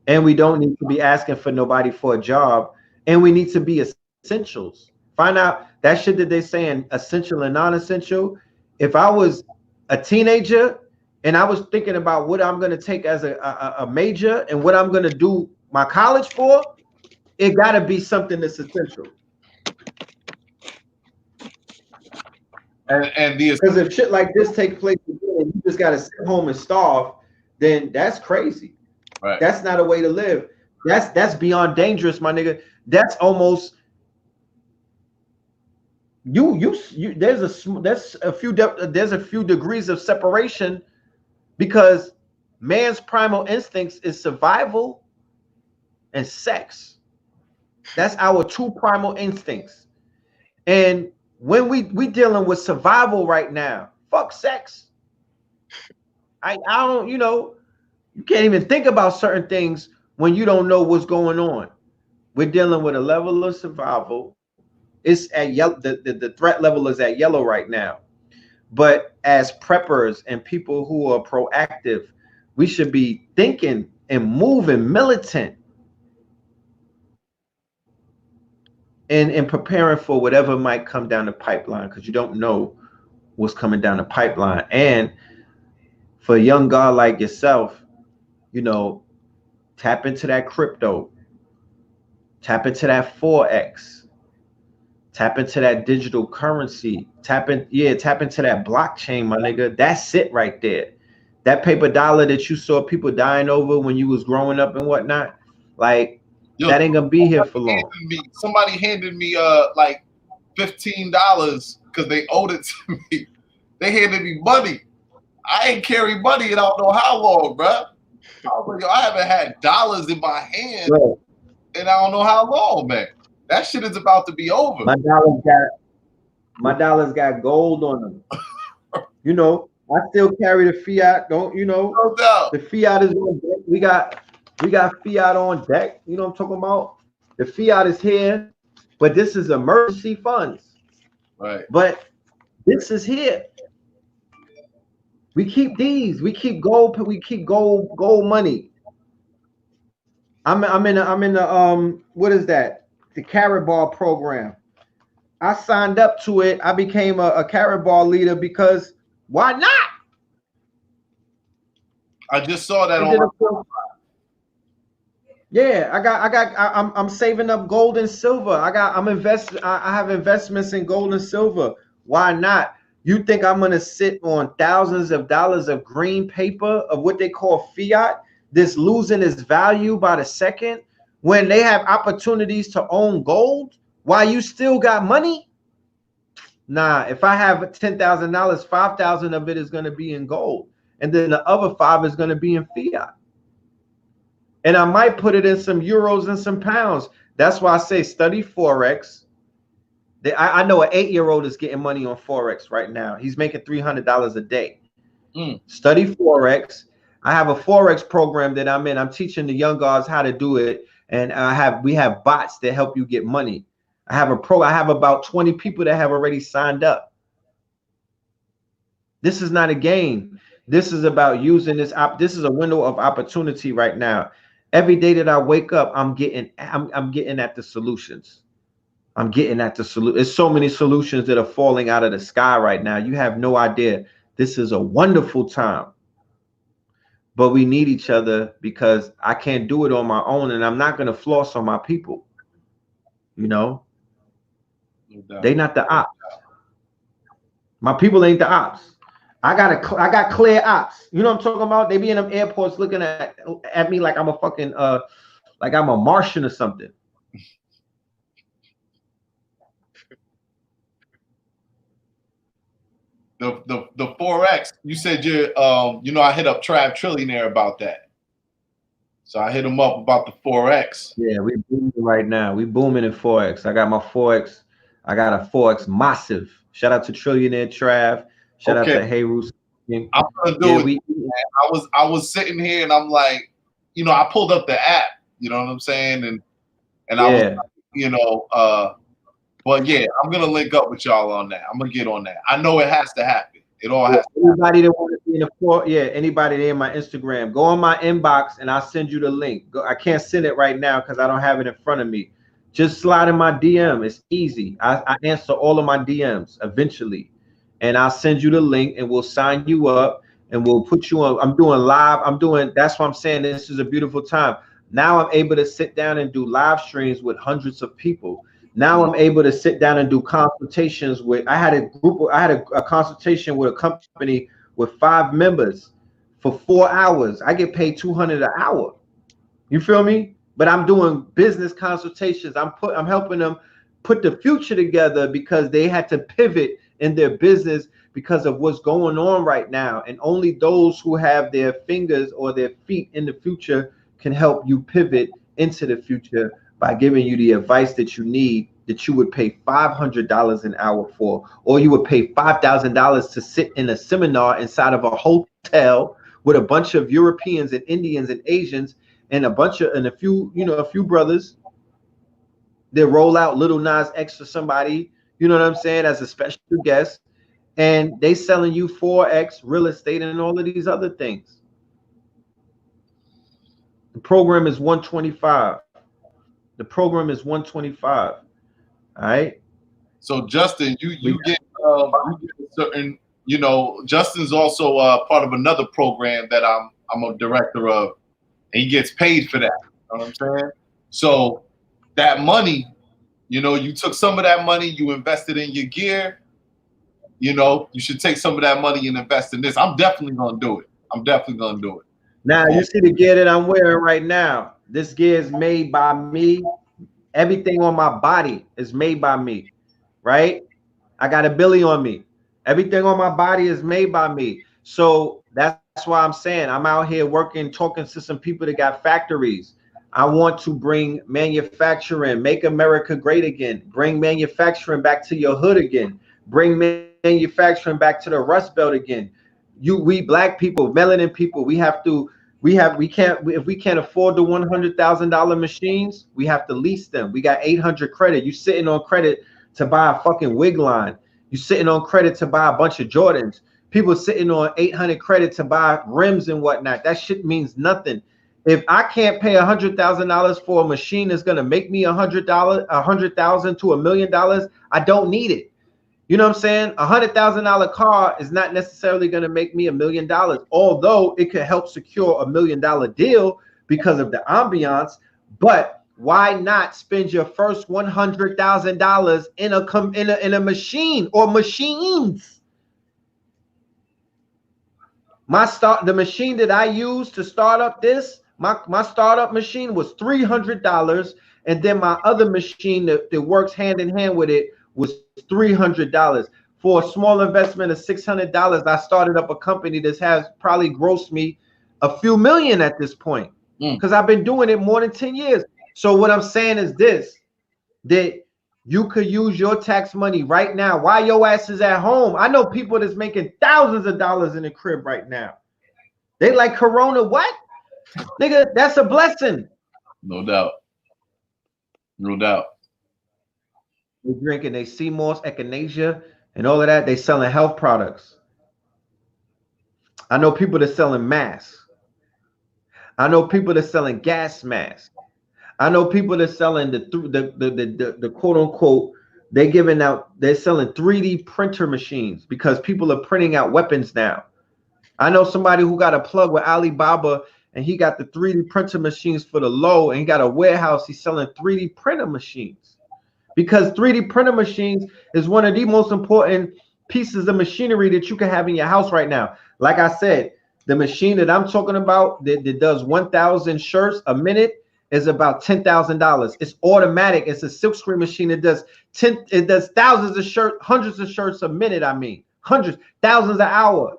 And we don't need to be asking for nobody for a job. And we need to be essentials. Find out that shit that they saying essential and non-essential. If I was a teenager and I was thinking about what I'm going to take as a major and what I'm going to do my college for, it got to be something that's essential. And because if shit like this take place and you just got to sit home and starve, then that's crazy. Right. That's not a way to live. That's beyond dangerous, my nigga. That's almost there's a few degrees of separation, because man's primal instincts is survival and sex. That's our two primal instincts. And when we dealing with survival right now, fuck sex. I don't, you can't even think about certain things when you don't know what's going on. We're dealing with a level of survival. It's at yellow. The threat level is at yellow right now. But as preppers and people who are proactive, we should be thinking and moving militant and preparing for whatever might come down the pipeline, because you don't know what's coming down the pipeline. And for a young God like yourself, tap into that crypto, tap into that Forex, tap into that digital currency, tap into that blockchain, my nigga. That's it right there. That paper dollar that you saw people dying over when you was growing up and whatnot, like, that ain't gonna be here for long. Somebody handed me like $15 because they owed it to me. They handed me money. I ain't carried money in I don't know how long, bro. I haven't had dollars in my hand in I don't know how long, man. That shit is about to be over. My dollars got gold on them. I still carry the fiat. Don't No doubt. The fiat is on deck. We got fiat on deck. You know what I'm talking about? The fiat is here, but this is emergency funds. Right. But this is here. We keep these. We keep gold. We keep gold money. I'm in the what is that? The Carrot Ball program. I signed up to it. I became a Carrot Ball leader because why not? I just saw that on. Yeah, I'm saving up gold and silver. I have investments in gold and silver. Why not? You think I'm gonna sit on thousands of dollars of green paper of what they call fiat that's losing its value by the second, when they have opportunities to own gold while you still got money? Nah, if I have $10,000, 5,000 of it is gonna be in gold, and then the other 5 is gonna be in fiat. And I might put it in some euros and some pounds. That's why I say study Forex. I know an 8-year-old is getting money on Forex right now. He's making $300 a day. Study Forex. I have a Forex program that I'm in. I'm teaching the young guys how to do it. And we have bots that help you get money. I have about 20 people that have already signed up. This is not a game. This is about using this. This is a window of opportunity right now. Every day that I wake up, I'm getting at the solutions. I'm getting at the solution. There's so many solutions that are falling out of the sky right now. You have no idea. This is a wonderful time. But we need each other, because I can't do it on my own, and I'm not going to floss on my people. They not the ops. My people ain't the ops. I got clear ops. You know what I'm talking about? They be in them airports looking at me like I'm a fucking like I'm a Martian or something. The Forex, you said I hit up Trav Trillionaire about that. So I hit him up about the Forex. Yeah, we booming right now. We booming in Forex. I got my Forex. I got a Forex massive. Shout out to Trillionaire Trav. Shout out to Hey Roos. I'm gonna do it. I was sitting here and I'm like, I pulled up the app. You know what I'm saying? And I was, but yeah, I'm gonna link up with y'all on that. I'm gonna get on that. I know it has to happen. It all has to happen. Anybody that want to be in the floor, anybody there in my Instagram, go on my inbox and I'll send you the link. I can't send it right now because I don't have it in front of me. Just slide in my DM. It's easy. I answer all of my DMs eventually, and I'll send you the link and we'll sign you up and we'll put you on. I'm doing live. That's why I'm saying this is a beautiful time. Now I'm able to sit down and do live streams with hundreds of people. Now I'm able to sit down and do consultations with. I had a consultation with a company with 5 members for 4 hours. I get paid $200 an hour. You feel me? But I'm doing business consultations. I'm helping them put the future together because they had to pivot in their business because of what's going on right now. And only those who have their fingers or their feet in the future can help you pivot into the future by giving you the advice that you need, that you would pay $500 an hour for, or you would pay $5,000 to sit in a seminar inside of a hotel with a bunch of Europeans and Indians and Asians and a few brothers. They roll out Little Nas X or somebody, you know what I'm saying, as a special guest, and they selling you 4X real estate and all of these other things. The program is 125. The program is 125. All right. So Justin, you get a certain, Justin's also part of another program that I'm a director of, and he gets paid for that. You know what I'm saying? So that money, you took some of that money, you invested in your gear. You should take some of that money and invest in this. I'm definitely gonna do it. Now you see the gear that I'm wearing right now. This gear is made by me. Everything on my body is made by me, right? I got a Billy on me. Everything on my body is made by me. So that's why I'm saying I'm out here working, talking to some people that got factories. I want to bring manufacturing, make America great again, bring manufacturing back to your hood again, bring manufacturing back to the Rust Belt again. We black people, melanin people, if we can't afford the $100,000 machines, we have to lease them. We got 800 credit. You sitting on credit to buy a fucking wig line. You sitting on credit to buy a bunch of Jordans. People sitting on 800 credit to buy rims and whatnot. That shit means nothing. If I can't pay $100,000 for a machine that's gonna make me $100,000 to $1 million, I don't need it. You know what I'm saying? $100,000 car is not necessarily going to make me $1 million, although it could help secure $1 million deal because of the ambiance. But why not spend your first $100,000 in a machine or machines? The machine that I used to start up this, my startup machine was $300, and then my other machine that works hand in hand with it was $300. For a small investment of $600, I started up a company that has probably grossed me a few million at this point, because I've been doing it more than 10 years. So what I'm saying is this, that you could use your tax money right now while your ass is at home. I know people that's making thousands of dollars in the crib right now. They like Corona. What? Nigga, that's a blessing. No doubt. They drinking, they sea moss, echinacea, and all of that. They selling health products. I know people that selling masks. I know people that selling gas masks. I know people that selling the quote unquote. They're selling 3D printer machines because people are printing out weapons now. I know somebody who got a plug with Alibaba, and he got the 3D printer machines for the low, and he got a warehouse. He's selling 3D printer machines. Because 3D printer machines is one of the most important pieces of machinery that you can have in your house right now. Like I said, the machine that I'm talking about that does 1,000 shirts a minute is about $10,000. It's automatic. It's a silkscreen machine. It does thousands of shirts, hundreds of shirts a minute. I mean, hundreds, thousands an hour.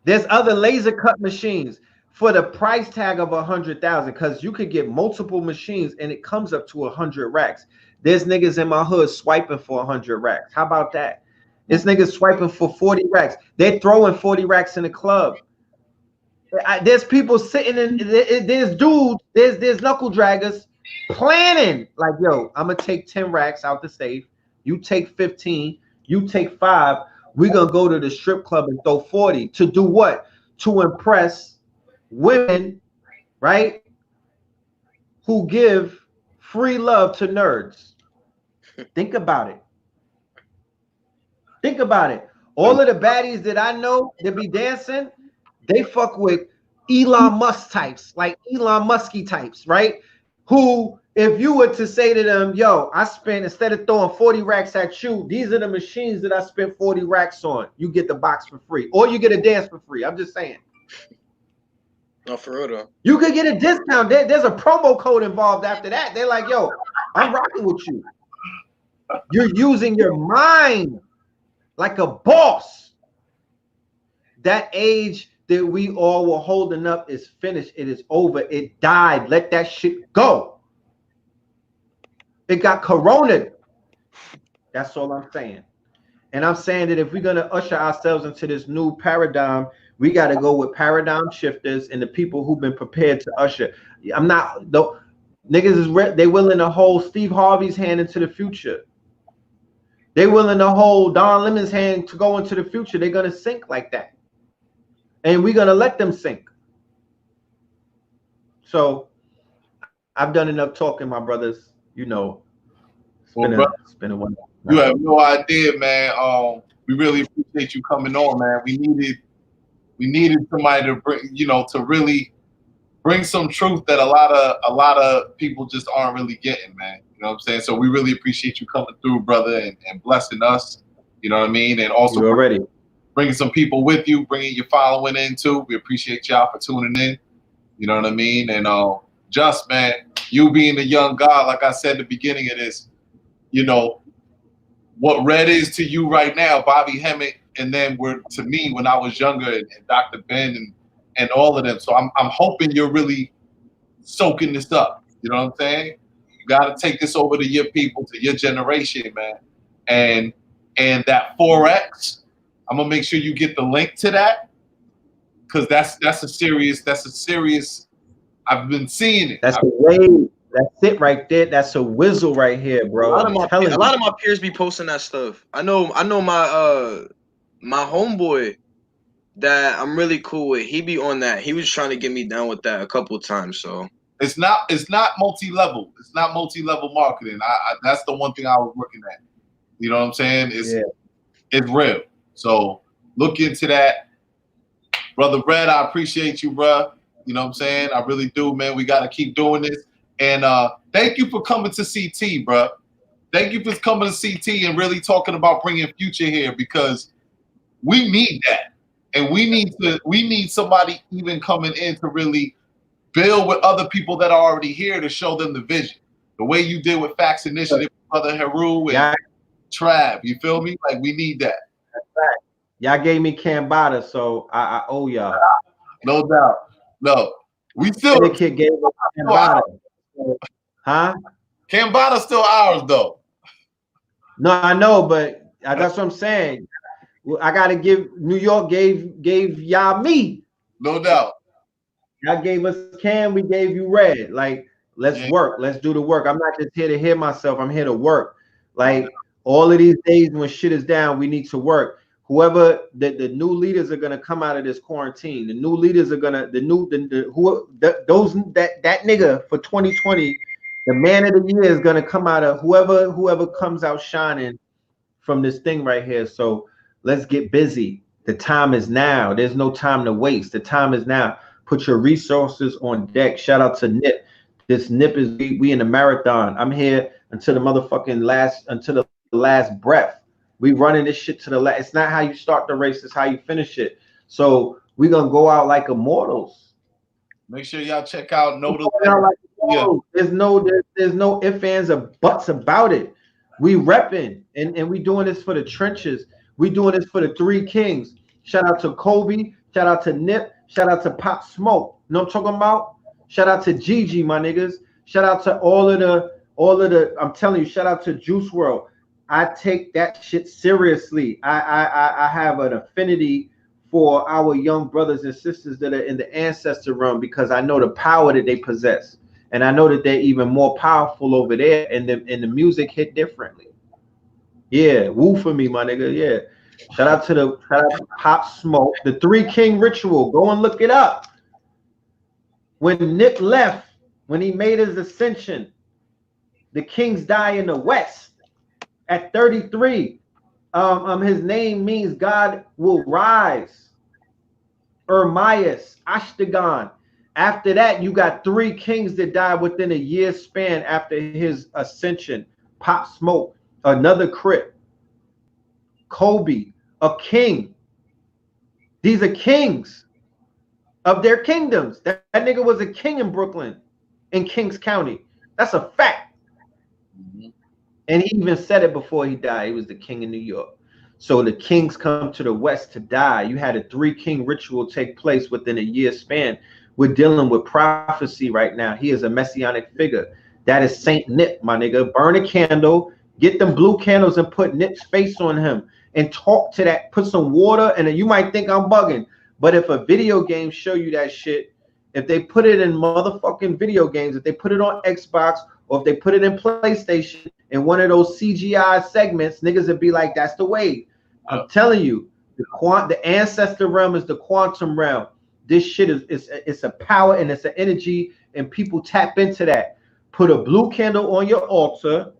There's other laser cut machines for the price tag of 100,000, because you could get multiple machines and it comes up to 100 racks. There's niggas in my hood swiping for 100 racks. How about that? This niggas swiping for 40 racks. They're throwing 40 racks in the club. There's people sitting in, there's dudes, there's knuckle draggers planning like, yo, I'm gonna take 10 racks out the safe. You take 15, you take 5. We're gonna go to the strip club and throw 40. To do what? To impress women, right? Who give free love to nerds. Think about it. Think about it. All of the baddies that I know that be dancing, they fuck with Elon Musk types, like Elon Musky types, right? Who, if you were to say to them, yo, I spent, instead of throwing 40 racks at you, these are the machines that I spent 40 racks on. You get the box for free, or you get a dance for free. I'm just saying. No, for real though. You could get a discount. There's a promo code involved after that. They're like, yo, I'm rocking with you. You're using your mind like a boss. That age that we all were holding up is finished. It is over. It died. Let that shit go. It got coroned. That's all I'm saying. And I'm saying that if we're going to usher ourselves into this new paradigm, we got to go with paradigm shifters and the people who've been prepared to usher. I'm not, though, niggas is they willing to hold Steve Harvey's hand into the future. They willing to hold Don Lemon's hand to go into the future. They're going to sink like that. And we're going to let them sink. So I've done enough talking, my brothers. You know, it's been a wonderful. You have no idea, man. We really appreciate you coming on, man. We needed somebody to bring, to really bring some truth that a lot of people just aren't really getting, man. You know what I'm saying? So we really appreciate you coming through, brother, and blessing us. You know what I mean? And also bringing some people with you, bringing your following in too. We appreciate y'all for tuning in. You know what I mean? And just, man, you being a young God, like I said at the beginning of this, what Red is to you right now, Bobby Hemmett, and then to me when I was younger, and Dr. Ben and all of them. So I'm hoping you're really soaking this up. You know what I'm saying? You got to take this over to your people, to your generation, man. And that 4X, I'm gonna make sure you get the link to that, because that's a serious. I've been seeing it. That's a wave. That's it right there. That's a whizzle right here, bro. A lot of my peers be posting that stuff. I know my my homeboy that I'm really cool with, he be on that. He was trying to get me down with that a couple of times. So it's not multi-level. It's not multi-level marketing. That's the one thing I was looking at. You know what I'm saying? It's real. So look into that. Brother Red, I appreciate you, bro. You know what I'm saying? I really do, man. We got to keep doing this. And thank you for coming to CT, bro. Thank you for coming to CT and really talking about bringing Future here, because we need that. And we need somebody even coming in to really build with other people that are already here to show them the vision. The way you did with Facts Initiative, Brother Heru and Trav. You feel me? Like, we need that. That's right. Y'all gave me Cambada, so I owe y'all. No doubt. No. We still the kid gave us Cambada. Huh? Cambada's still ours though. No, I know, but that's what I'm saying. I gotta give New York gave y'all me. No doubt. Y'all gave us Cam, we gave you Red. Like, let's work. Let's do the work. I'm not just here to hear myself. I'm here to work. Like, all of these days when shit is down, we need to work. Whoever the new leaders are gonna come out of this quarantine. The new leaders are gonna that nigga for 2020, the man of the year is gonna come out of whoever comes out shining from this thing right here. So let's get busy. The time is now. There's no time to waste. The time is now. Put your resources on deck. Shout out to Nip. This Nip is we in the marathon. I'm here until the last breath. We running this shit to the last. It's not how you start the race, it's how you finish it. So we're gonna go out like immortals. Make sure y'all check out KnowTheLedgeMedia. There's no ifs, ands, or buts about it. We repping and we doing this for the trenches. We doing this for the three kings. Shout out to Kobe, shout out to Nip, shout out to Pop Smoke. You know what I'm talking about? Shout out to Gigi, my niggas. Shout out to all of the I'm telling you, shout out to Juice WRLD. I take that shit seriously. I have an affinity for our young brothers and sisters that are in the ancestor realm, because I know the power that they possess, and I know that they're even more powerful over there. And the music hit differently. Yeah, woo for me, my nigga. Yeah, shout out to Pop Smoke, the Three King Ritual. Go and look it up. When Nip left, when he made his ascension, the kings die in the West. At 33, his name means God will rise. Ermias, Ashtagan. After that, you got three kings that died within a year span after his ascension. Pop Smoke, another Crip. Kobe, a king. These are kings of their kingdoms. That nigga was a king in Brooklyn, in Kings County. That's a fact. And he even said it before he died. He was the king of New York. So the kings come to the West to die. You had a 3-king ritual take place within a year span. We're dealing with prophecy right now. He is a messianic figure. That is Saint Nip, my nigga. Burn a candle, get them blue candles and put Nip's face on him and talk to that. Put some water, and you might think I'm bugging, but if a video game show you that shit, if they put it in motherfucking video games, if they put it on Xbox, or if they put it in PlayStation in one of those CGI segments, niggas would be like, that's the wave. I'm telling you, the ancestor realm is the quantum realm. This shit it's a power and it's an energy, and people tap into that. Put a blue candle on your altar,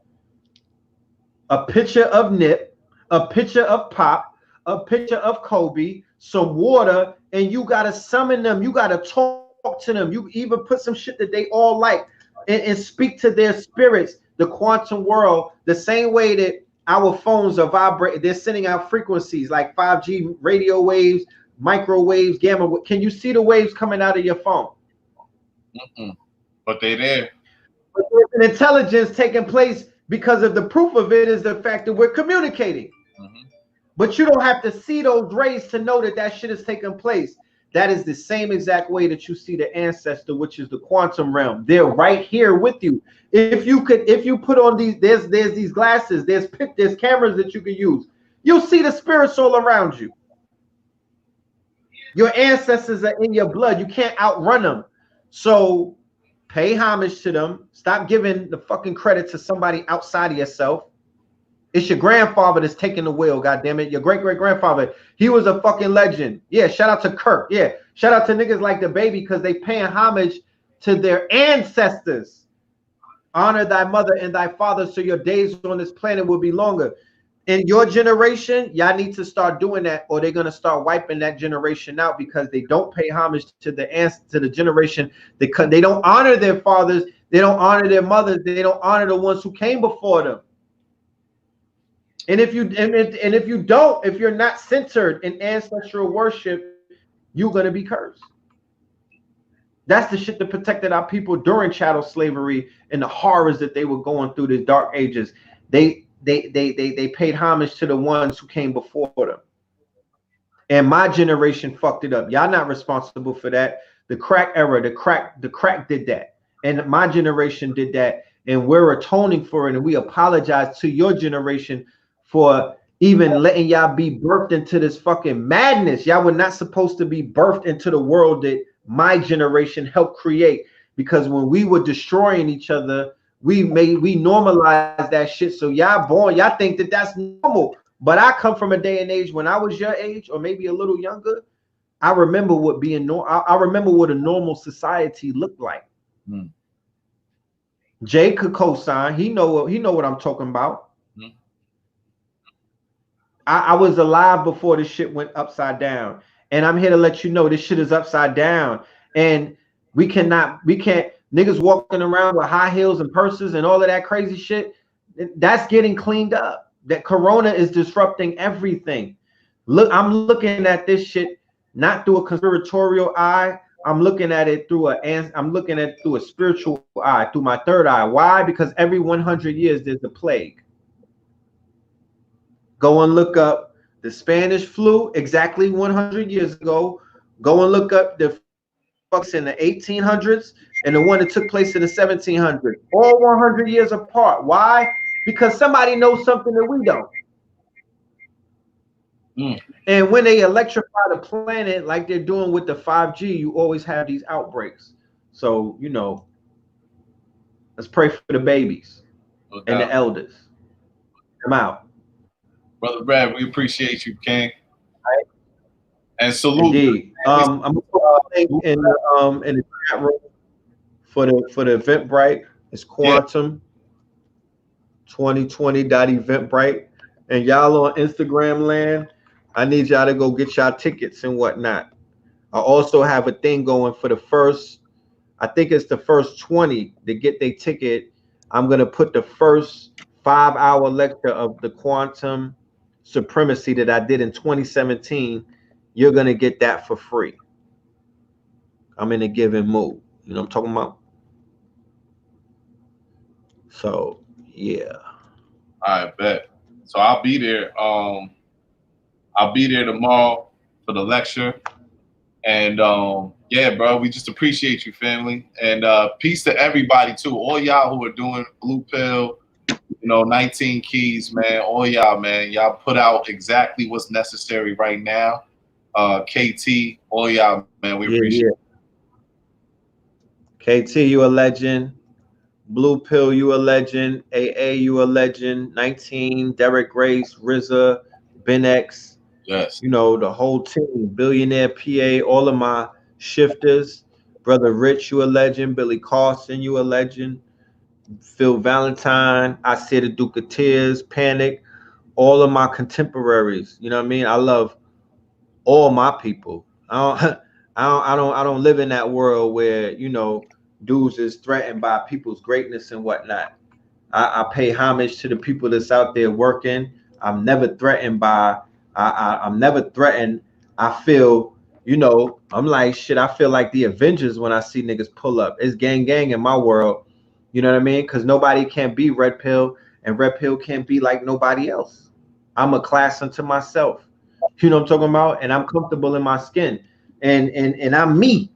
a picture of Nip, a picture of Pop, a picture of Kobe, some water, and you gotta summon them. You gotta talk to them. You even put some shit that they all like and speak to their spirits, the quantum world, the same way that our phones are vibrating. They're sending out frequencies like 5G radio waves, microwaves, gamma. Can you see the waves coming out of your phone? But they're there. But there's an intelligence taking place, because of the proof of it is the fact that we're communicating. But you don't have to see those rays to know that that shit is taking place. That is the same exact way that you see the ancestor, which is the quantum realm. They're right here with you. If you put on these, there's these glasses, there's cameras that you can use. You'll see the spirits all around you. Your ancestors are in your blood. You can't outrun them. So pay homage to them. Stop giving the fucking credit to somebody outside of yourself. It's your grandfather that's taking the wheel, goddammit. Your great-great-grandfather, he was a fucking legend. Yeah, shout out to Kirk. Yeah, shout out to niggas like the baby, because they paying homage to their ancestors. Honor thy mother and thy father so your days on this planet will be longer. In your generation, y'all need to start doing that, or they're going to start wiping that generation out, because they don't pay homage to the generation. They don't honor their fathers. They don't honor their mothers. They don't honor the ones who came before them. And if you're not centered in ancestral worship, you're gonna be cursed. That's the shit that protected our people during chattel slavery and the horrors that they were going through, the dark ages. They paid homage to the ones who came before them. And my generation fucked it up. Y'all not responsible for that. The crack era, the crack did that. And my generation did that. And we're atoning for it. And we apologize to your generation for even letting y'all be birthed into this fucking madness. Y'all were not supposed to be birthed into the world that my generation helped create. Because when we were destroying each other, we normalized that shit. So y'all think that that's normal. But I come from a day and age when I was your age, or maybe a little younger. I remember what I remember what a normal society looked like. Jay could co-sign. He know what I'm talking about. I was alive before this shit went upside down, and I'm here to let you know this shit is upside down, and we can't niggas walking around with high heels and purses and all of that crazy shit. That's getting cleaned up. That Corona is disrupting everything. Look, I'm looking at this shit not through a conspiratorial eye. I'm looking at it through a spiritual eye, through my third eye. Why? Because every 100 years there's a plague. Go and look up the Spanish flu exactly 100 years ago. Go and look up the fucks in the 1800s and the one that took place in the 1700s. All 100 years apart. Why? Because somebody knows something that we don't. And when they electrify the planet like they're doing with the 5G, you always have these outbreaks. So, let's pray for the babies and the elders. I'm out. Brother Brad, we appreciate you, King. Right. And salute. Indeed. I'm gonna put a link in the chat room for the Eventbrite. It's Quantum 2020.Eventbrite. And y'all on Instagram land, I need y'all to go get y'all tickets and whatnot. I also have a thing going for the first, I think it's the first 20 to get their ticket. I'm gonna put the first 5-hour lecture of the Quantum Supremacy that I did in 2017. You're gonna get that for free. I'm in a giving mood. You know what I'm talking about? So Yeah. I bet. So I'll be there. I'll be there tomorrow for the lecture. And yeah, bro, we just appreciate you, family. And peace to everybody too. All y'all who are doing Blue Pill, 19 keys, man. All y'all, man. Y'all put out exactly what's necessary right now. KT, all y'all, man. We appreciate it. KT, you a legend. Blue Pill, you a legend. AA, you a legend. 19, Derek Grace, RZA, Ben X. Yes. The whole team. Billionaire PA, all of my shifters. Brother Rich, you a legend. Billy Carson, you a legend. Phil Valentine, I Say the Duke of Tears, Panic, all of my contemporaries. You know what I mean? I love all my people. I don't live in that world where dudes is threatened by people's greatness and whatnot. I pay homage to the people that's out there working. I'm never threatened by. I'm never threatened. I feel, I'm like shit. I feel like the Avengers when I see niggas pull up. It's gang in my world. You know what I mean? Because nobody can be Red Pill, and Red Pill can't be like nobody else. I'm a class unto myself. You know what I'm talking about? And I'm comfortable in my skin. And I'm me.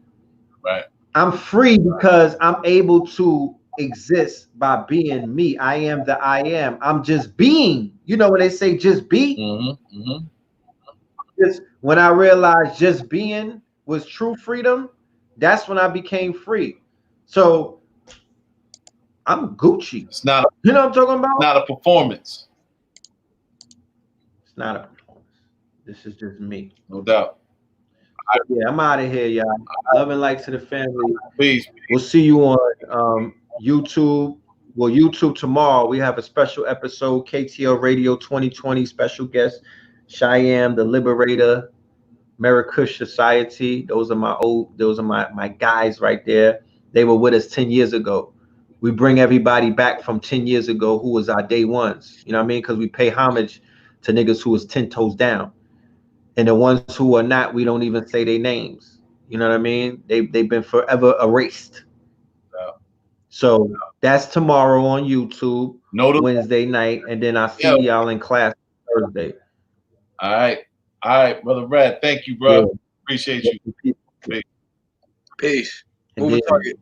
Right. I'm free because I'm able to exist by being me. I am the I am. I'm just being. You know when they say just be? Mm-hmm. Mm-hmm. Just when I realized just being was true freedom, that's when I became free. So I'm Gucci. It's not. You know what I'm talking about? Not a performance. It's not a performance. This is just me. No doubt. Yeah, I'm out of here, y'all. Love and light to the family. Please. We'll see you on YouTube. Well, YouTube tomorrow. We have a special episode, KTL Radio 2020 special guest, Cheyenne, the Liberator, Marrakush Society. Those are my guys right there. They were with us 10 years ago. We bring everybody back from 10 years ago who was our day ones. You know what I mean? Because we pay homage to niggas who was 10 toes down. And the ones who are not, we don't even say their names. You know what I mean? They've been forever erased. Yeah. So that's tomorrow on YouTube, Wednesday night, and then I see y'all in class Thursday. All right, Brother Red. Thank you, bro. Yeah. Appreciate you. Peace. Moving target.